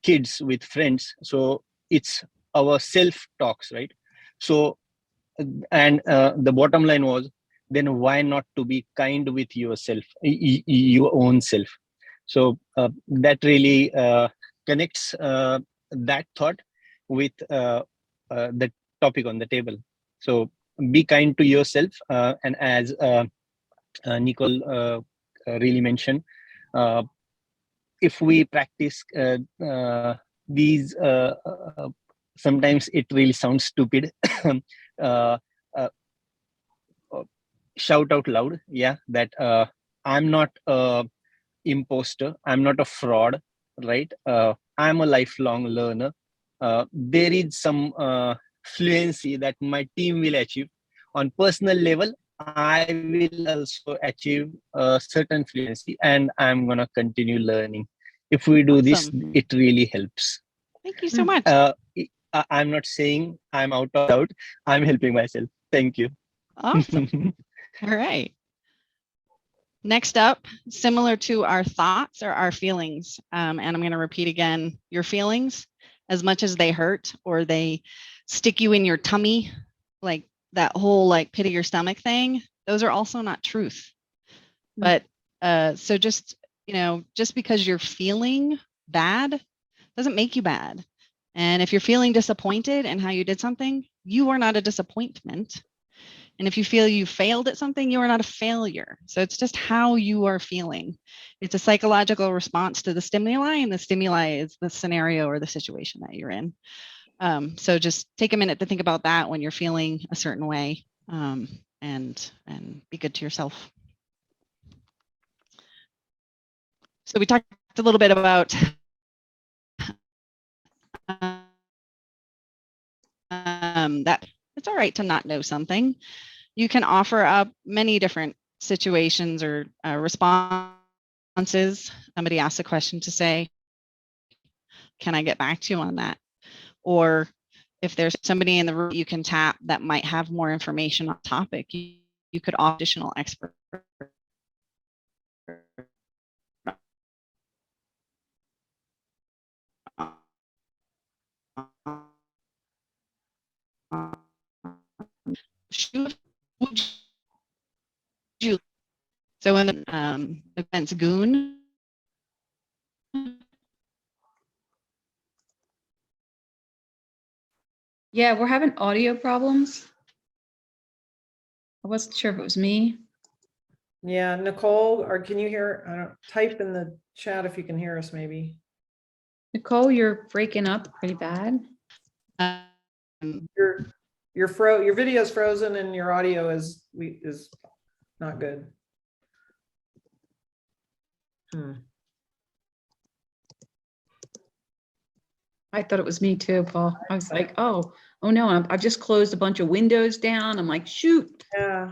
kids, with friends, so it's our self talks, right? So, and the bottom line was, then why not to be kind with yourself, your own self? So that really connects that thought with the topic on the table. So be kind to yourself, and as Nicole really mentioned, if we practice these, sometimes it really sounds stupid. uh, uh, Shout out loud, yeah, that I'm not a imposter, I'm not a fraud, right? I'm a lifelong learner. There is some fluency that my team will achieve. On personal level, I will also achieve a certain fluency, and I'm gonna continue learning. If we do this, Awesome. it really helps. Thank you so much. I'm not saying I'm out of doubt. I'm helping myself. Thank you. Awesome. All right. Next up, similar to our thoughts or our feelings, and I'm going to repeat again, your feelings, as much as they hurt or they stick you in your tummy, like that whole like pit of your stomach thing, those are also not truth. But so just, just because you're feeling bad doesn't make you bad. And if you're feeling disappointed in how you did something, you are not a disappointment. And if you feel you failed at something, you are not a failure. So it's just how you are feeling. It's a psychological response to the stimuli, and the stimuli is the scenario or the situation that you're in. So just take a minute to think about that when you're feeling a certain way, and be good to yourself. So we talked a little bit about that it's all right to not know something. You can offer up many different situations or responses. Somebody asks a question to say, can I get back to you on that? Or if there's somebody in the room you can tap that might have more information on the topic, you could offer additional expert. So in the events goon. Yeah, we're having audio problems. I wasn't sure if it was me. Yeah, Nicole, or can you hear? I don't type in the chat if you can hear us, maybe. Nicole, you're breaking up pretty bad. Your video is frozen and your audio is not good. I thought it was me too, Paul. I was like, oh no, I've just closed a bunch of windows down. I'm like, shoot. Yeah.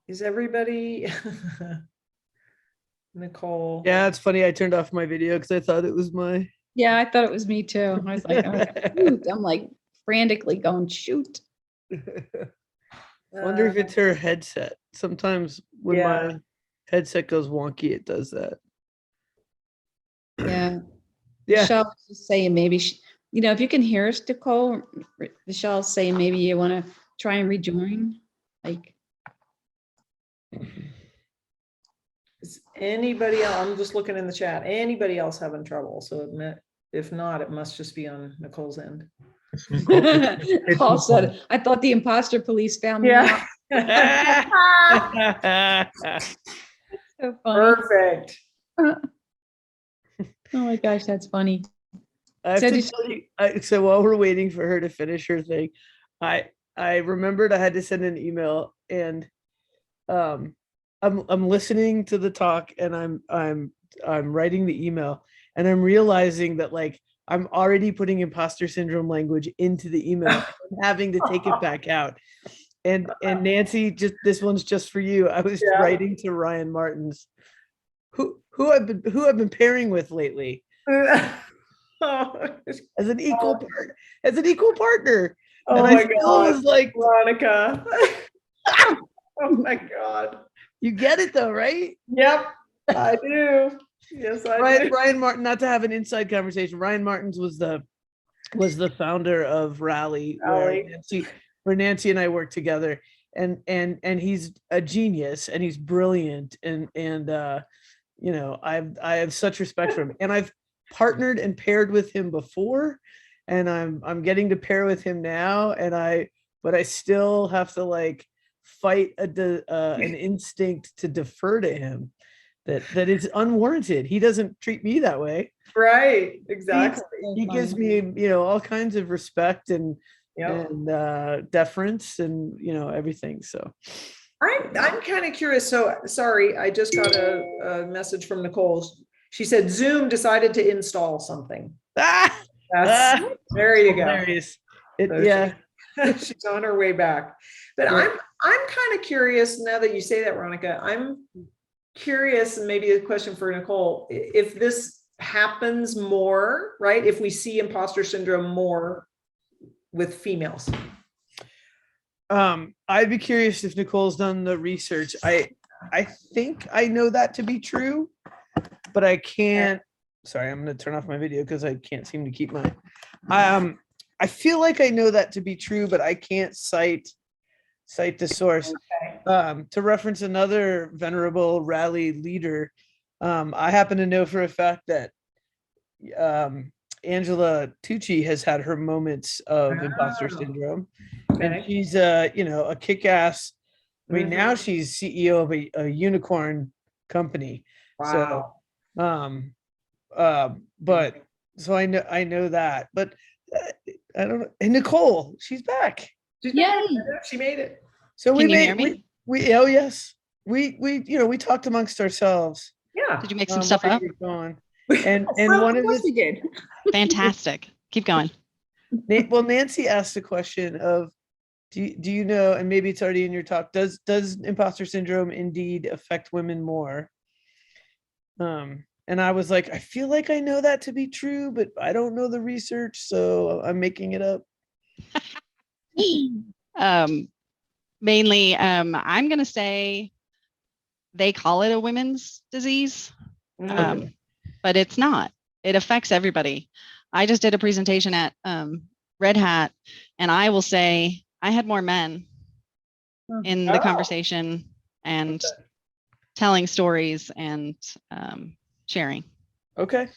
Is everybody Nicole? Yeah, it's funny. I turned off my video because I thought it was my. Yeah, I thought it was me too. I was like, shoot. I'm like frantically going, shoot. I wonder if it's her headset. Sometimes when my headset goes wonky, it does that. Yeah. Yeah. Michelle was just saying maybe if you can hear us, Nicole, Michelle's saying maybe you want to try and rejoin. Like, is anybody else? I'm just looking in the chat. Anybody else having trouble? So if not, it must just be on Nicole's end. Paul said, I thought the imposter police found me out. So funny. Perfect. Oh my gosh, that's funny. I have to tell you, so while we're waiting for her to finish her thing, I remembered I had to send an email, and I'm listening to the talk, and I'm writing the email, and I'm realizing that like I'm already putting imposter syndrome language into the email and having to take it back out. And Nancy, just this one's just for you. I was Yeah. writing to Ryan Martins, who I've been pairing with lately as an equal partner. Oh And my I still God, was like, Veronica. Oh my God. you get it though, right? Yep, I do. Yes, I do. Ryan Martin, not to have an inside conversation. Ryan Martins was the founder of Rally, Rally. where Nancy and I worked together. And he's a genius and he's brilliant. And you know, I have such respect for him. And I've partnered and paired with him before, and I'm getting to pair with him now. But I still have to like fight an instinct to defer to him that is unwarranted. He doesn't treat me that way. Right, exactly. He gives me, you know, all kinds of respect and Yep. and deference and, you know, everything. So I'm kind of curious. So sorry, I just got a message from Nicole. She said Zoom decided to install something. That's there you go. hilarious. So Yeah. She's on her way back. But Yeah. I'm kind of curious now that you say that, Veronica. I'm curious, and maybe a question for Nicole, if this happens more, right? If we see imposter syndrome more with females. I'd be curious if Nicole's done the research. I think I know that to be true, but I can't. Sorry, I'm going to turn off my video because I can't seem to keep my. I feel like I know that to be true, but I can't cite the source. To reference another venerable Rally leader, I happen to know for a fact that Angela Tucci has had her moments of imposter syndrome. And she's you know, a kick-ass. I mean, now she's CEO of a unicorn company. Wow. So but so I know that, but I don't know. And Nicole, she's back. She's Yay. back. She made it. So Can you hear me? we oh yes. We you know, we talked amongst ourselves. Yeah. Did you make some stuff while up? you were gone. And one of the we did. Fantastic. Keep going. well, Nancy asked the question of, do you know, and maybe it's already in your talk, does imposter syndrome indeed affect women more? And I was like, I feel like I know that to be true, but I don't know the research, so I'm making it up. Mainly, I'm going to say they call it a women's disease, but it's not. It affects everybody. I just did a presentation at Red Hat, and I will say I had more men in the conversation and telling stories and sharing. Okay.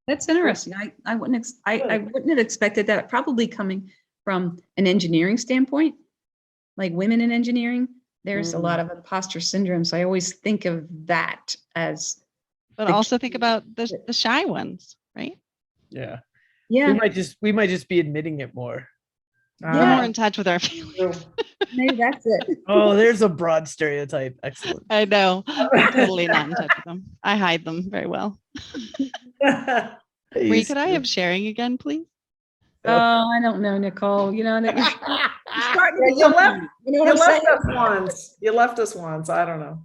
That's interesting. I wouldn't have expected that, probably coming from an engineering standpoint, like women in engineering. There's a lot of imposter syndrome. So I always think of that as. But also think about the shy ones, right? Yeah. Yeah. We might just be admitting it more. We're more in touch with our feelings. Maybe that's it. Oh, there's a broad stereotype. Excellent. I know. I'm totally not in touch with them. I hide them very well. Marie, could I have sharing again, please? Oh, I don't know, Nicole. You know, that You left us once. You left us once. I don't know.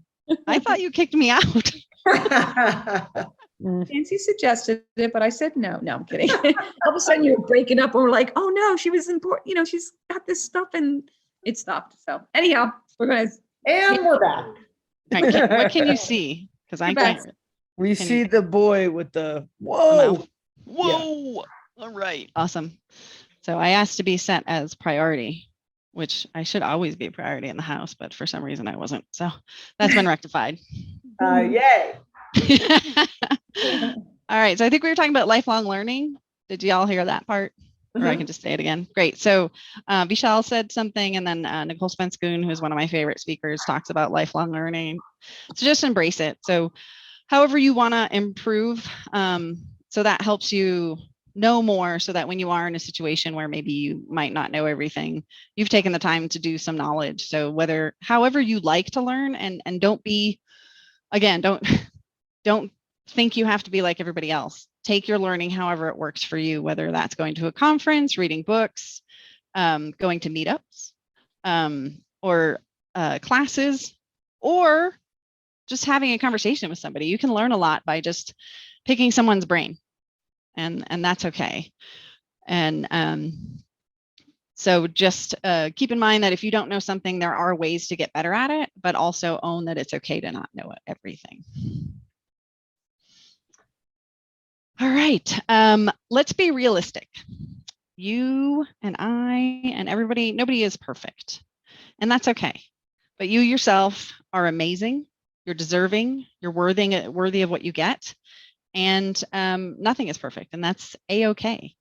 I thought you kicked me out. Nancy suggested it, but I said no. No, I'm kidding. All of a sudden you're breaking up and we're like, oh no, she was important. You know, she's got this stuff and it stopped. So anyhow, we're back. Right, what can you see? Because I back. can't. We see the boy with the whoa. Whoa. All right. Awesome. So I asked to be set as priority, which I should always be a priority in the house, but for some reason I wasn't. So that's been rectified. Yay. All right. So I think we were talking about lifelong learning. Did you all hear that part? Or I can just say it again. Great. So Vishal said something, and then Nicole Spenskoon, who's one of my favorite speakers, talks about lifelong learning. So just embrace it. So however you want to improve, so that helps you know more, so that when you are in a situation where maybe you might not know everything, you've taken the time to do some knowledge. So however you like to learn, and don't be, again, don't think you have to be like everybody else. Take your learning however it works for you, whether that's going to a conference, reading books, going to meetups, or classes, or just having a conversation with somebody. You can learn a lot by just picking someone's brain, and that's okay. And so just keep in mind that if you don't know something, there are ways to get better at it, but also own that it's okay to not know everything. All right, let's be realistic. You and I and everybody, nobody is perfect, and that's okay. But you yourself are amazing. You're deserving. You're worthy of what you get, and nothing is perfect, and that's a-okay.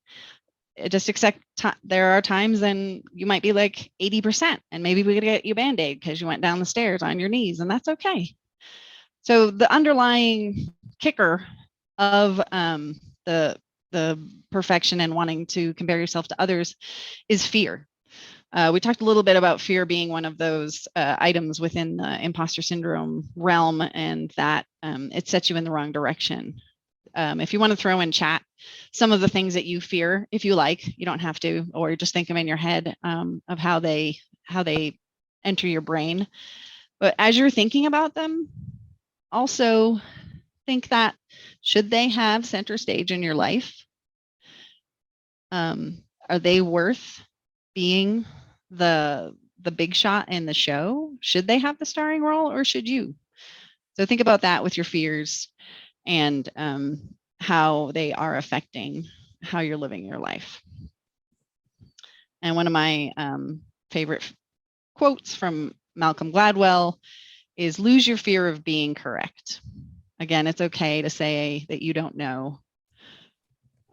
Just accept there are times when you might be like 80%, and maybe we could get you Band-Aid because you went down the stairs on your knees, and that's okay. So the underlying kicker of the perfection and wanting to compare yourself to others is fear. We talked a little bit about fear being one of those items within the imposter syndrome realm, and that it sets you in the wrong direction. If you want to throw in chat some of the things that you fear, if you like, you don't have to, or just think them in your head of how they enter your brain. But as you're thinking about them, also think that should they have center stage in your life? Are they worth being the big shot in the show? Should they have the starring role, or should you? So think about that with your fears and how they are affecting how you're living your life. And one of my favorite quotes from Malcolm Gladwell is, lose your fear of being correct. Again, it's okay to say that you don't know.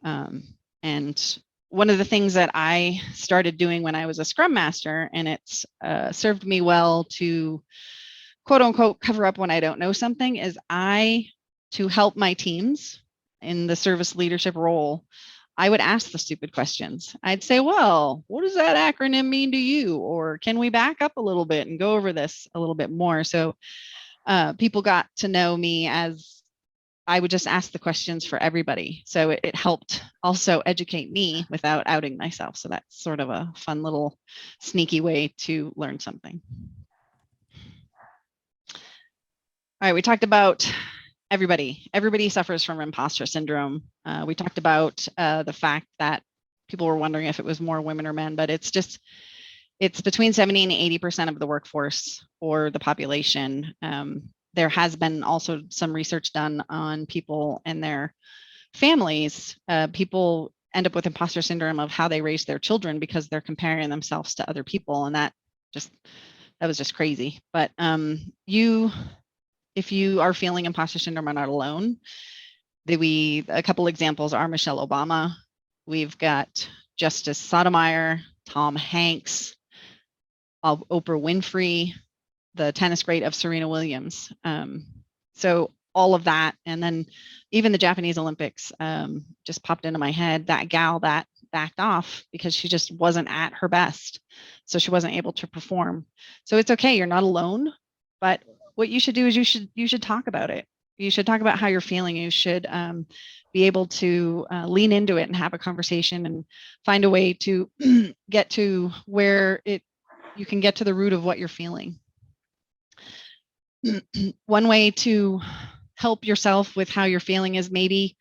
And one of the things that I started doing when I was a Scrum Master, and it's served me well to quote unquote cover up when I don't know something, is to help my teams in the service leadership role, I would ask the stupid questions. I'd say, well, what does that acronym mean to you? Or can we back up a little bit and go over this a little bit more? So people got to know me as I would just ask the questions for everybody. So it helped also educate me without outing myself. So that's sort of a fun little sneaky way to learn something. All right, we talked about everybody suffers from imposter syndrome. We talked about the fact that people were wondering if it was more women or men, but it's between 70 and 80% of the workforce or the population. There has been also some research done on people and their families. People end up with imposter syndrome of how they raise their children because they're comparing themselves to other people, and that was just crazy. But if you are feeling imposter syndrome, are not alone. A couple examples are Michelle Obama. We've got Justice Sotomayor, Tom Hanks, Oprah Winfrey, the tennis great of Serena Williams. So all of that, and then even the Japanese Olympics just popped into my head. That gal that backed off because she just wasn't at her best, so she wasn't able to perform. So it's okay, you're not alone, but what you should do is you should talk about it. You should talk about how you're feeling. You should be able to lean into it and have a conversation and find a way to get to where you can get to the root of what you're feeling. One way to help yourself with how you're feeling is maybe,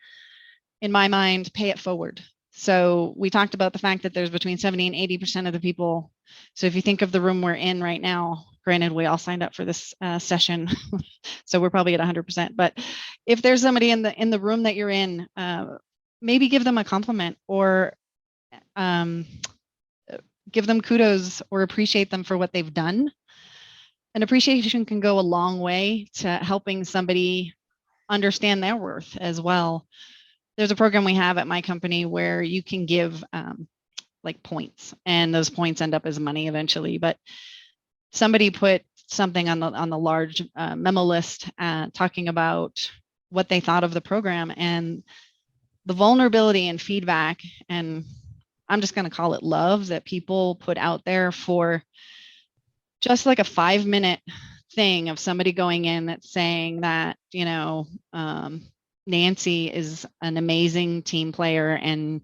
in my mind, pay it forward. So we talked about the fact that there's between 70 and 80% of the people. So if you think of the room we're in right now, granted, we all signed up for this session, so we're probably at 100%. But if there's somebody in the room that you're in, maybe give them a compliment or give them kudos or appreciate them for what they've done. And appreciation can go a long way to helping somebody understand their worth as well. There's a program we have at my company where you can give like points, and those points end up as money eventually. But somebody put something on the large memo list talking about what they thought of the program, and the vulnerability and feedback, and I'm just going to call it love, that people put out there for just like a 5-minute thing of somebody going in that's saying that, Nancy is an amazing team player and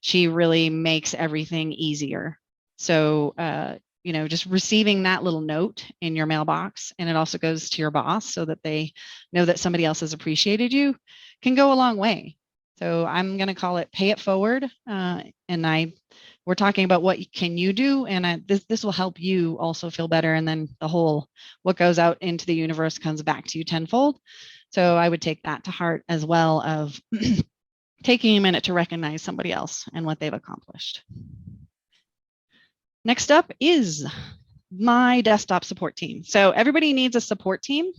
she really makes everything easier. So, just receiving that little note in your mailbox, and it also goes to your boss so that they know that somebody else has appreciated you, can go a long way. So I'm going to call it pay it forward. We're talking about what can you do, and this will help you also feel better. And then what goes out into the universe comes back to you tenfold. So I would take that to heart as well, of taking a minute to recognize somebody else and what they've accomplished. Next up is my desktop support team. So everybody needs a support team,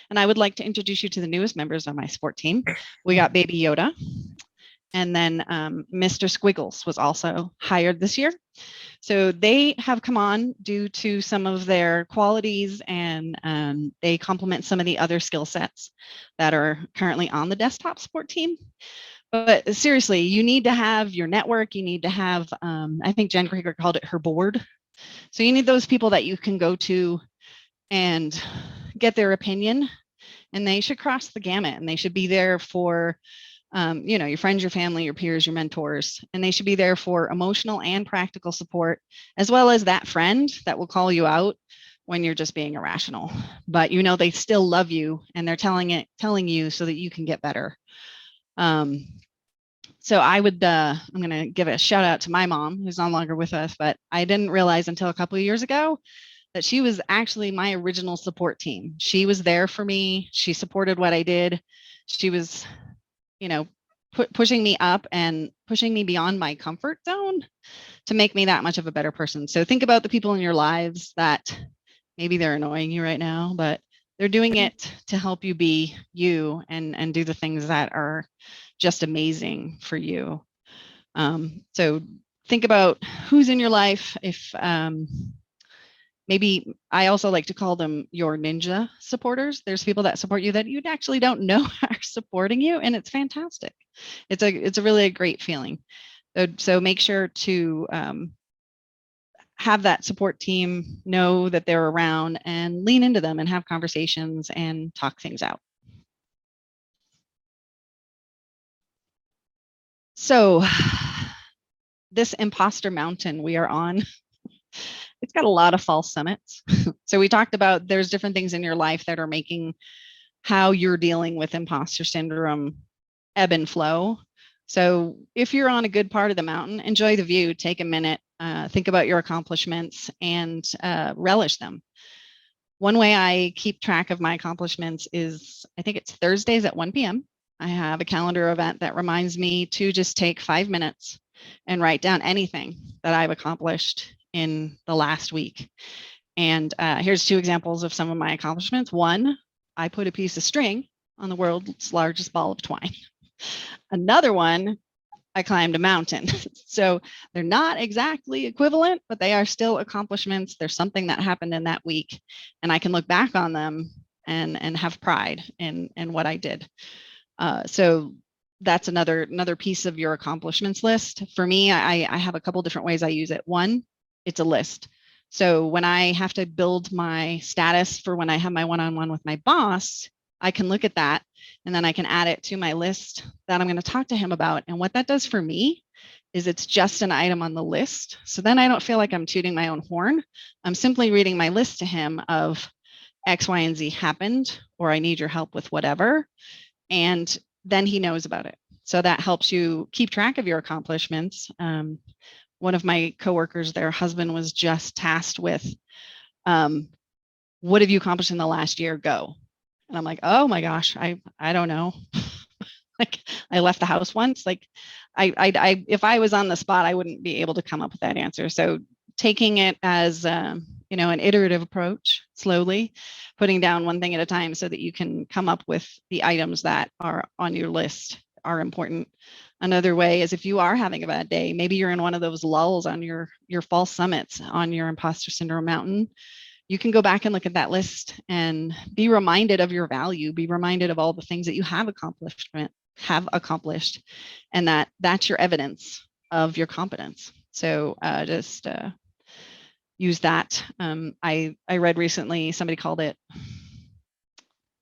and I would like to introduce you to the newest members of my support team. We got Baby Yoda, and then Mr. Squiggles was also hired this year. So they have come on due to some of their qualities, and they complement some of the other skill sets that are currently on the desktop support team. But seriously, you need to have your network. You need to have, I think Jen Krieger called it her board. So you need those people that you can go to and get their opinion, and they should cross the gamut, and they should be there for, your friends, your family, your peers, your mentors, and they should be there for emotional and practical support, as well as that friend that will call you out when you're just being irrational. But they still love you, and they're telling you so that you can get better. So I'm going to give a shout out to my mom, who's no longer with us, but I didn't realize until a couple of years ago that she was actually my original support team. She was there for me. She supported what I did. She was, pushing me up and pushing me beyond my comfort zone to make me that much of a better person. So think about the people in your lives that maybe they're annoying you right now, but they're doing it to help you be you and do the things that are just amazing for you. So think about who's in your life. If maybe I also like to call them your ninja supporters. There's people that support you that you actually don't know are supporting you, and it's fantastic. It's a really great feeling. So make sure to have that support team, know that they're around, and lean into them and have conversations and talk things out. So this imposter mountain we are on, it's got a lot of false summits. So we talked about there's different things in your life that are making how you're dealing with imposter syndrome ebb and flow. So if you're on a good part of the mountain, enjoy the view, take a minute, think about your accomplishments, and relish them. One way I keep track of my accomplishments is, I think it's Thursdays at 1 p.m. I have a calendar event that reminds me to just take 5 minutes and write down anything that I've accomplished in the last week. And here's 2 examples of some of my accomplishments. 1, I put a piece of string on the world's largest ball of twine. Another one, I climbed a mountain. So they're not exactly equivalent, but they are still accomplishments. There's something that happened in that week, and I can look back on them and have pride in what I did. So that's another piece of your accomplishments list. For me, I have a couple different ways I use it. 1, it's a list. So when I have to build my status for when I have my one-on-one with my boss, I can look at that, and then I can add it to my list that I'm going to talk to him about. And what that does for me is it's just an item on the list. So then I don't feel like I'm tooting my own horn. I'm simply reading my list to him of X, Y, and Z happened, or I need your help with whatever. And then he knows about it. So that helps you keep track of your accomplishments. One of my coworkers, their husband was just tasked with, what have you accomplished in the last year? Go. And I'm like, oh my gosh, I don't know. Like, I left the house once. Like, I if I was on the spot, I wouldn't be able to come up with that answer. So taking it as an iterative approach, slowly putting down one thing at a time so that you can come up with the items that are on your list are important. Another way is if you are having a bad day, maybe you're in one of those lulls on your false summits on your imposter syndrome mountain. You can go back and look at that list and be reminded of your value, be reminded of all the things that you have accomplished, and that's your evidence of your competence. So just use that. I read recently, somebody called it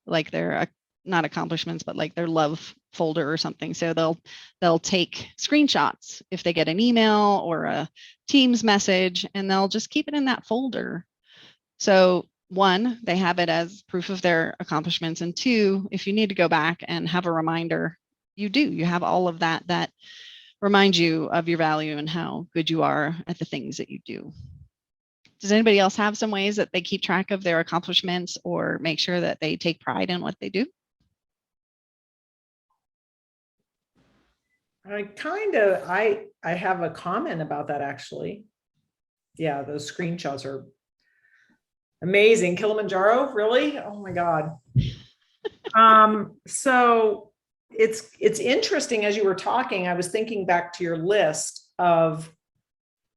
like their not accomplishments, but like their love folder or something. So they'll take screenshots if they get an email or a Teams message, and they'll just keep it in that folder. So one, they have it as proof of their accomplishments. And two, if you need to go back and have a reminder, you have all of that reminds you of your value and how good you are at the things that you do. Does anybody else have some ways that they keep track of their accomplishments or make sure that they take pride in what they do? I have a comment about that actually. Yeah, those screenshots are amazing. Kilimanjaro, really? Oh my God. So it's interesting, as you were talking, I was thinking back to your list of,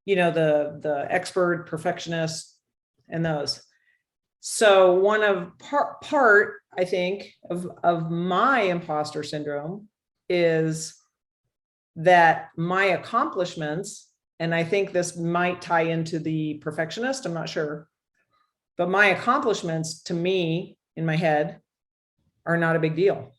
the expert, perfectionist, and those. So one of part, I think, of my imposter syndrome is that my accomplishments, and I think this might tie into the perfectionist, I'm not sure, but my accomplishments to me in my head are not a big deal.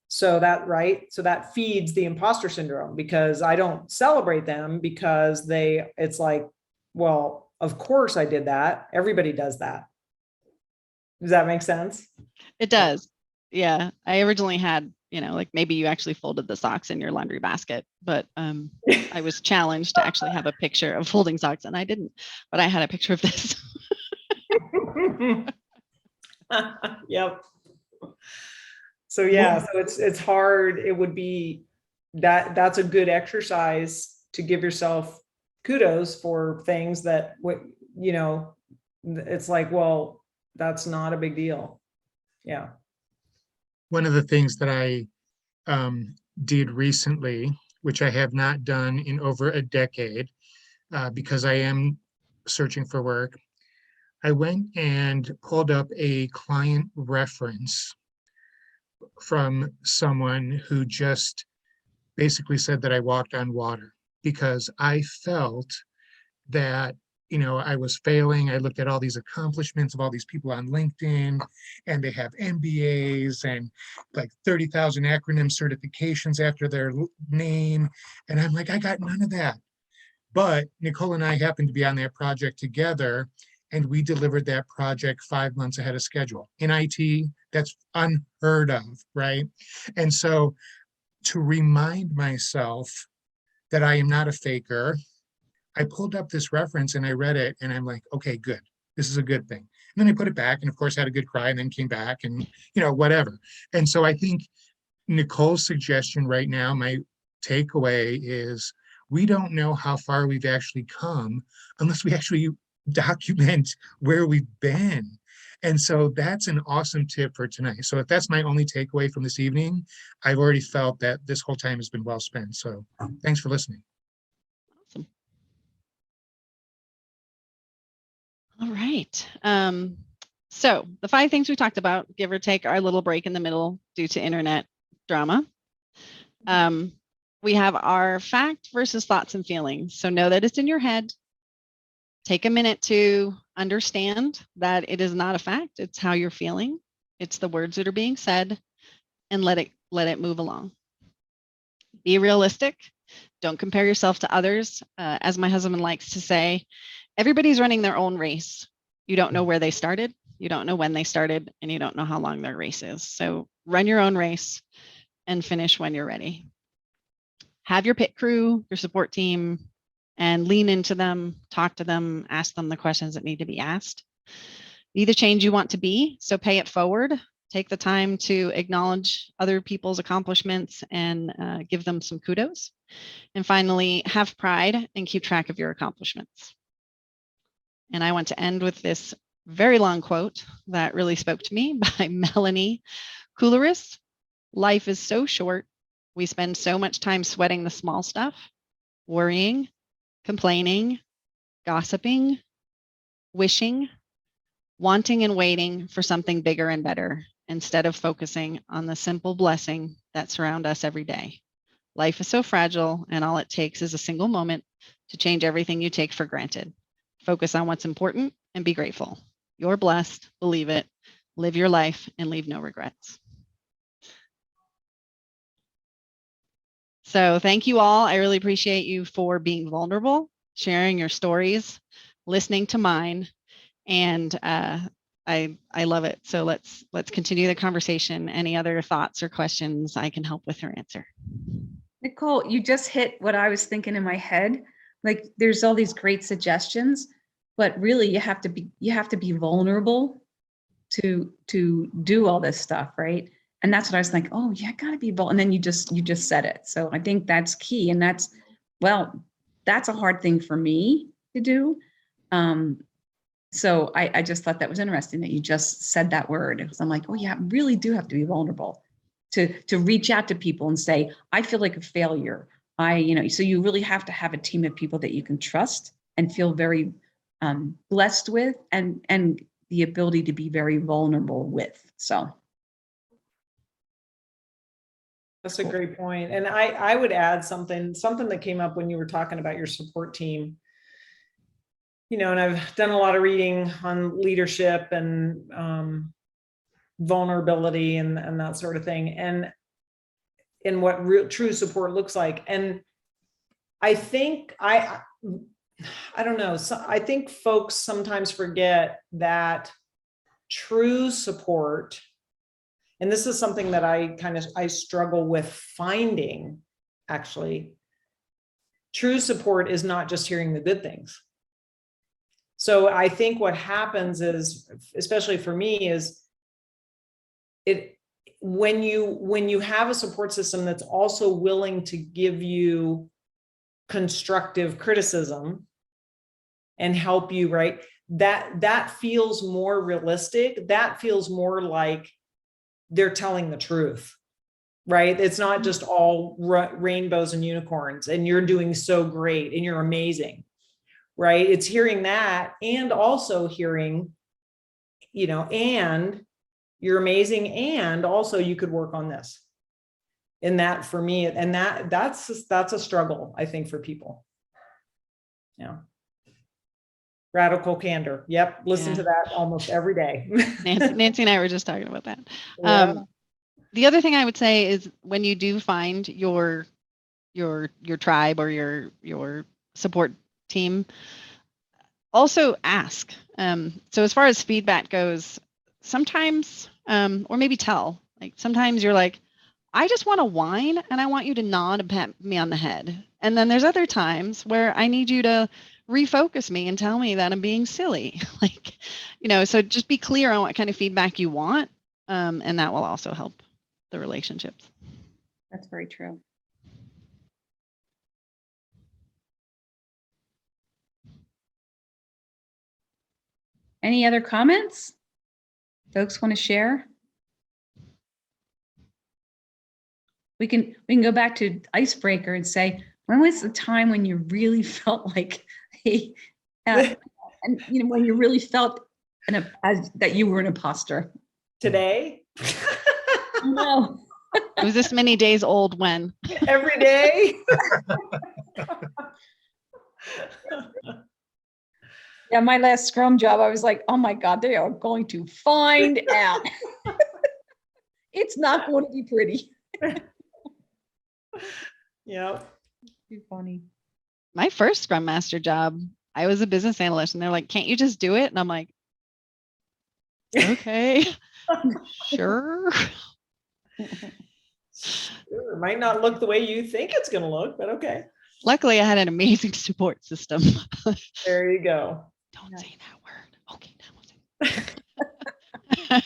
So that feeds the imposter syndrome, because I don't celebrate them because it's like, well, of course I did that. Everybody does that. Does that make sense? It does. Yeah. I originally had, like maybe you actually folded the socks in your laundry basket, but I was challenged to actually have a picture of folding socks, and I didn't, but I had a picture of this. Yep. So yeah, so it's hard. It would be that's a good exercise to give yourself kudos for things that it's like, well, that's not a big deal. Yeah. One of the things that I did recently, which I have not done in over a decade, because I am searching for work, I went and pulled up a client reference from someone who just basically said that I walked on water, because I felt that, I was failing. I looked at all these accomplishments of all these people on LinkedIn, and they have MBAs and like 30,000 acronym certifications after their name. And I'm like, I got none of that. But Nicole and I happened to be on that project together, and we delivered that project 5 months ahead of schedule. In IT, that's unheard of, right? And so to remind myself that I am not a faker, I pulled up this reference and I read it, and I'm like, okay, good. This is a good thing. And then I put it back, and of course had a good cry, and then came back, and whatever. And so I think Nicole's suggestion right now, my takeaway is, we don't know how far we've actually come unless we actually document where we've been. And so that's an awesome tip for tonight. So if that's my only takeaway from this evening, I've already felt that this whole time has been well spent. So thanks for listening. Awesome. All right. So the 5 things we talked about, give or take our little break in the middle due to internet drama. We have our fact versus thoughts and feelings. So know that it's in your head. Take a minute to understand that it is not a fact. It's how you're feeling. It's the words that are being said, and let it move along. Be realistic. Don't compare yourself to others. As my husband likes to say, everybody's running their own race. You don't know where they started. You don't know when they started, and you don't know how long their race is. So run your own race and finish when you're ready. Have your pit crew, your support team, and lean into them, talk to them, ask them the questions that need to be asked. Be the change you want to be, so pay it forward. Take the time to acknowledge other people's accomplishments and give them some kudos. And finally, have pride and keep track of your accomplishments. And I want to end with this very long quote that really spoke to me by Melanie Couleris. Life is so short. We spend so much time sweating the small stuff, worrying, complaining, gossiping, wishing, wanting and waiting for something bigger and better, instead of focusing on the simple blessing that surround us every day. Life is so fragile, and all it takes is a single moment to change everything you take for granted. Focus on what's important and be grateful. You're blessed, believe it, live your life, and leave no regrets. So thank you all. I really appreciate you for being vulnerable, sharing your stories, listening to mine, and I love it. So let's continue the conversation. Any other thoughts or questions I can help with or answer? Nicole, you just hit what I was thinking in my head. Like there's all these great suggestions, but really you have to be vulnerable to do all this stuff, right? And that's what I was like, oh, yeah, gotta be vulnerable. And then you just said it. So I think that's key. And that's a hard thing for me to do. So I just thought that was interesting that you just said that word. Because I'm like, oh yeah, I really do have to be vulnerable to reach out to people and say, I feel like a failure. So you really have to have a team of people that you can trust and feel very blessed with and the ability to be very vulnerable with. So. That's a great point. And I would add something that came up when you were talking about your support team. And I've done a lot of reading on leadership and vulnerability and that sort of thing, and what true support looks like. And I think I don't know. So I think folks sometimes forget that true support, and this is something that I struggle with finding, actually. True support is not just hearing the good things. So I think what happens is, especially for me, is when you have a support system that's also willing to give you constructive criticism and help you, right? That feels more realistic. That feels more like they're telling the truth, right? It's not just all rainbows and unicorns and you're doing so great and you're amazing, right? It's hearing that and also hearing, and you're amazing and also you could work on this. And that for me, and that's a struggle, I think, for people. Yeah. Radical candor. Yep. Listen to that almost every day. Nancy and I were just talking about that. Yeah. The other thing I would say is when you do find your tribe or your support team, also ask. So as far as feedback goes, sometimes, or maybe sometimes you're like, I just want to whine and I want you to nod and pat me on the head. And then there's other times where I need you to refocus me and tell me that I'm being silly. So just be clear on what kind of feedback you want. And that will also help the relationships. That's very true. Any other comments? Folks want to share? We can go back to icebreaker and say, when was the time when you really felt like, and when you really felt that you were an imposter? Today? No. It was this many days old when? Every day? Yeah, my last Scrum job, I was like, oh my God, they are going to find out. It's not going to be pretty. Yeah. Too funny. My first Scrum Master job, I was a business analyst and they're like, can't you just do it? And I'm like, okay, sure. Sure. Might not look the way you think it's going to look, but okay. Luckily, I had an amazing support system. There you go. Don't say that word. Okay, now I'll say it.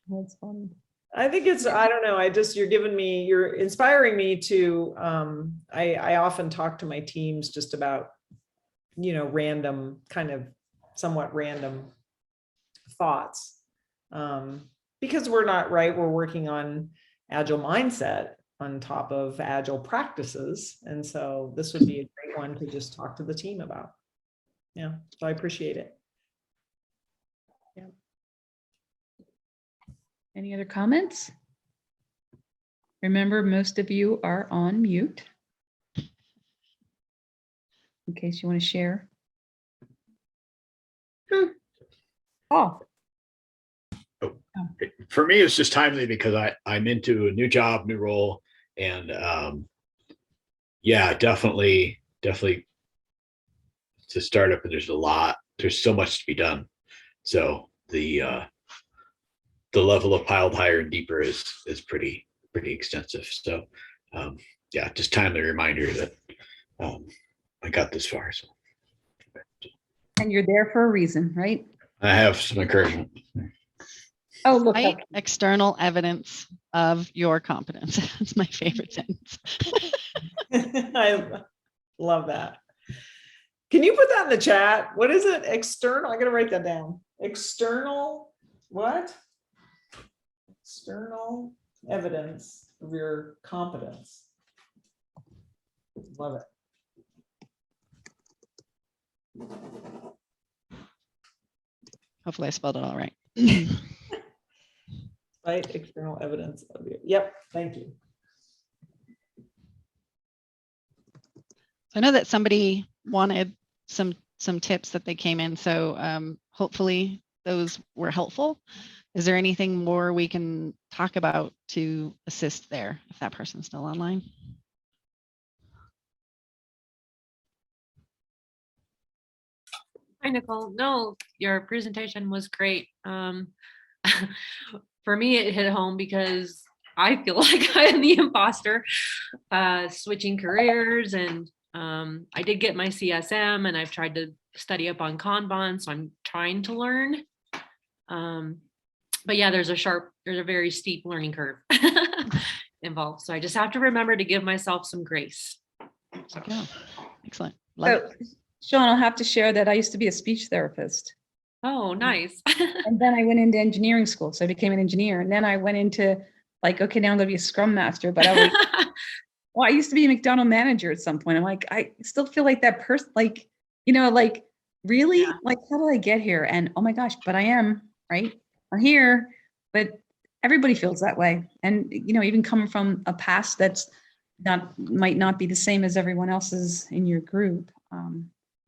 That's funny. I think I don't know. You're inspiring me to, I often talk to my teams just about, random, kind of somewhat random thoughts. Because we're not right. We're working on Agile mindset on top of Agile practices. And so this would be a great one to just talk to the team about. Yeah. So I appreciate it. Yeah. Any other comments? Remember, most of you are on mute. In case you want to share. Oh, For me, it's just timely because I'm into a new job, new role, and yeah, definitely to start up, and there's so much to be done. So the level of piled higher and deeper is pretty extensive. So yeah, just timely reminder that I got this far. So And you're there for a reason, right? I have some encouragement. Oh, look. Cite external evidence of your competence. That's my favorite sentence. I love that. Can you put that in the chat? What is it? External? I gotta write that down. External what? External evidence of your competence. Love it. Hopefully I spelled it all right. Cite external evidence of your, yep, thank you. I know that somebody wanted some tips that they came in, so hopefully those were helpful. Is there anything more we can talk about to assist there if that person's still online? Hi, Nicole. No, your presentation was great. For me, it hit home because I feel like I am the imposter, switching careers, and I did get my CSM, and I've tried to study up on Kanban, so I'm trying to learn. But yeah, there's a very steep learning curve involved. So I just have to remember to give myself some grace. So, yeah. Excellent. Love it. Sean, I'll have to share that I used to be a speech therapist. Oh, nice. And then I went into engineering school. So I became an engineer. And then I went into like, okay, now I'm going to be a scrum master. But I used to be a McDonald's manager at some point. I'm like, I still feel like that person, like, like really, like, how did I get here? And oh my gosh, but I am, right? I'm here, but everybody feels that way. And, even coming from a past that's might not be the same as everyone else's in your group.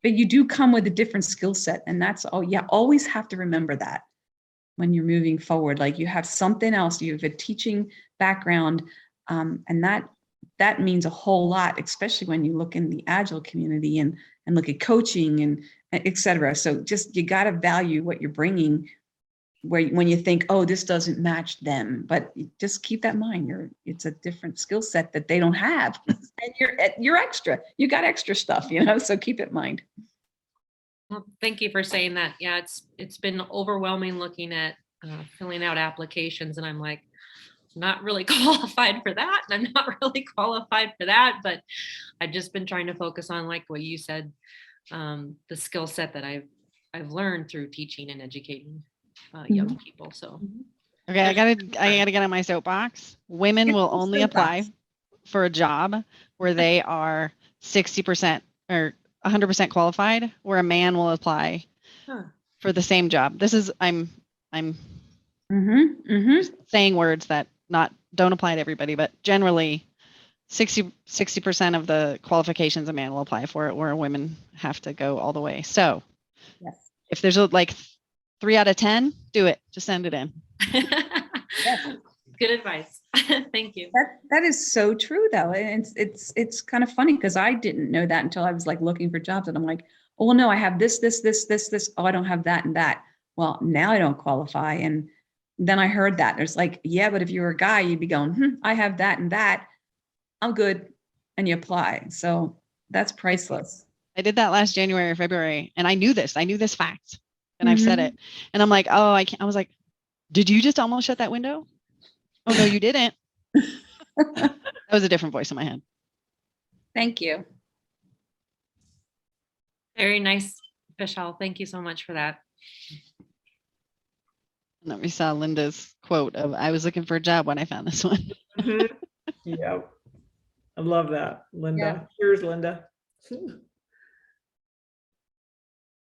But you do come with a different skill set. And that's, always have to remember that when you're moving forward, like you have something else, you have a teaching background. And that means a whole lot, especially when you look in the Agile community and look at coaching and et cetera. So just, you got to value what you're bringing when you think, oh, this doesn't match them, but just keep that in mind. It's a different skill set that they don't have, and you're extra. You got extra stuff, so keep it in mind. Well, thank you for saying that. Yeah, it's been overwhelming looking at filling out applications, and I'm like, not really qualified for that, and I'm not really qualified for that, but I've just been trying to focus on, like what you said, the skill set that I've learned through teaching and educating young people. So okay, I gotta get on my soapbox. Women will only apply for a job where they are 60% or 100% qualified, where a man will apply for the same job. This is I'm saying words that don't apply to everybody, but generally 60% of the qualifications a man will apply for it, where women have to go all the way. So if there's like 3 out of 10, do it. Just send it in. Good advice. Thank you. That is so true, though. And it's kind of funny because I didn't know that until I was like looking for jobs, and I'm like, oh, well, no, I have this. Oh, I don't have that and that. Well, now I don't qualify. And then I heard that there's like, yeah, but if you were a guy, you'd be going, I have that and that. I'm good. And you apply. So that's priceless. I did that last January or February, and I knew this fact. And I've said it, and I'm like, oh, I was like, did you just almost shut that window? Oh, no, you didn't. That was a different voice in my head. Thank you. Very nice, Vishal. Thank you so much for that. And then we saw Linda's quote of, I was looking for a job when I found this one. Yep. I love that, Linda. Yeah. Here's Linda.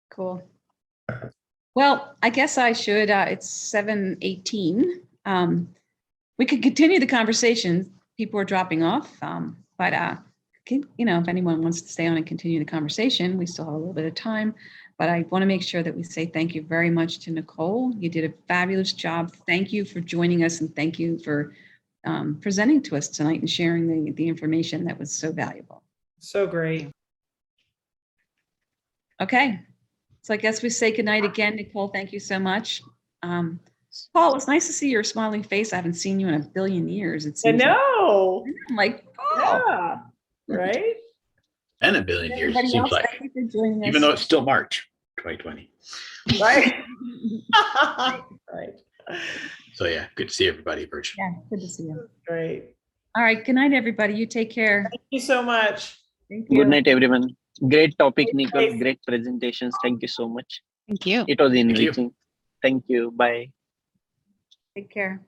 Cool. Well, I guess I should, it's 7:18. We could continue the conversation. People are dropping off, but if anyone wants to stay on and continue the conversation, we still have a little bit of time. But I want to make sure that we say thank you very much to Nicole. You did a fabulous job. Thank you for joining us, and thank you for presenting to us tonight and sharing the information that was so valuable. So great. Okay, so I guess we say goodnight again. Nicole, thank you so much. Paul, it's nice to see your smiling face. I haven't seen you in a billion years. It I seems know. I'm like, oh. Yeah. Right. And a billion years, Everybody it seems else, like, thank you for joining us. even though it's still March 2020. Right. Right. So yeah, good to see everybody virtually. Yeah, good to see you. Great. All right, good night, everybody. You take care. Thank you so much. Thank you. Good night, everyone. Great topic, Good Nicole. night. Great presentations. Thank you so much. Thank you. It was you. enriching. Thank you. Bye. Take care.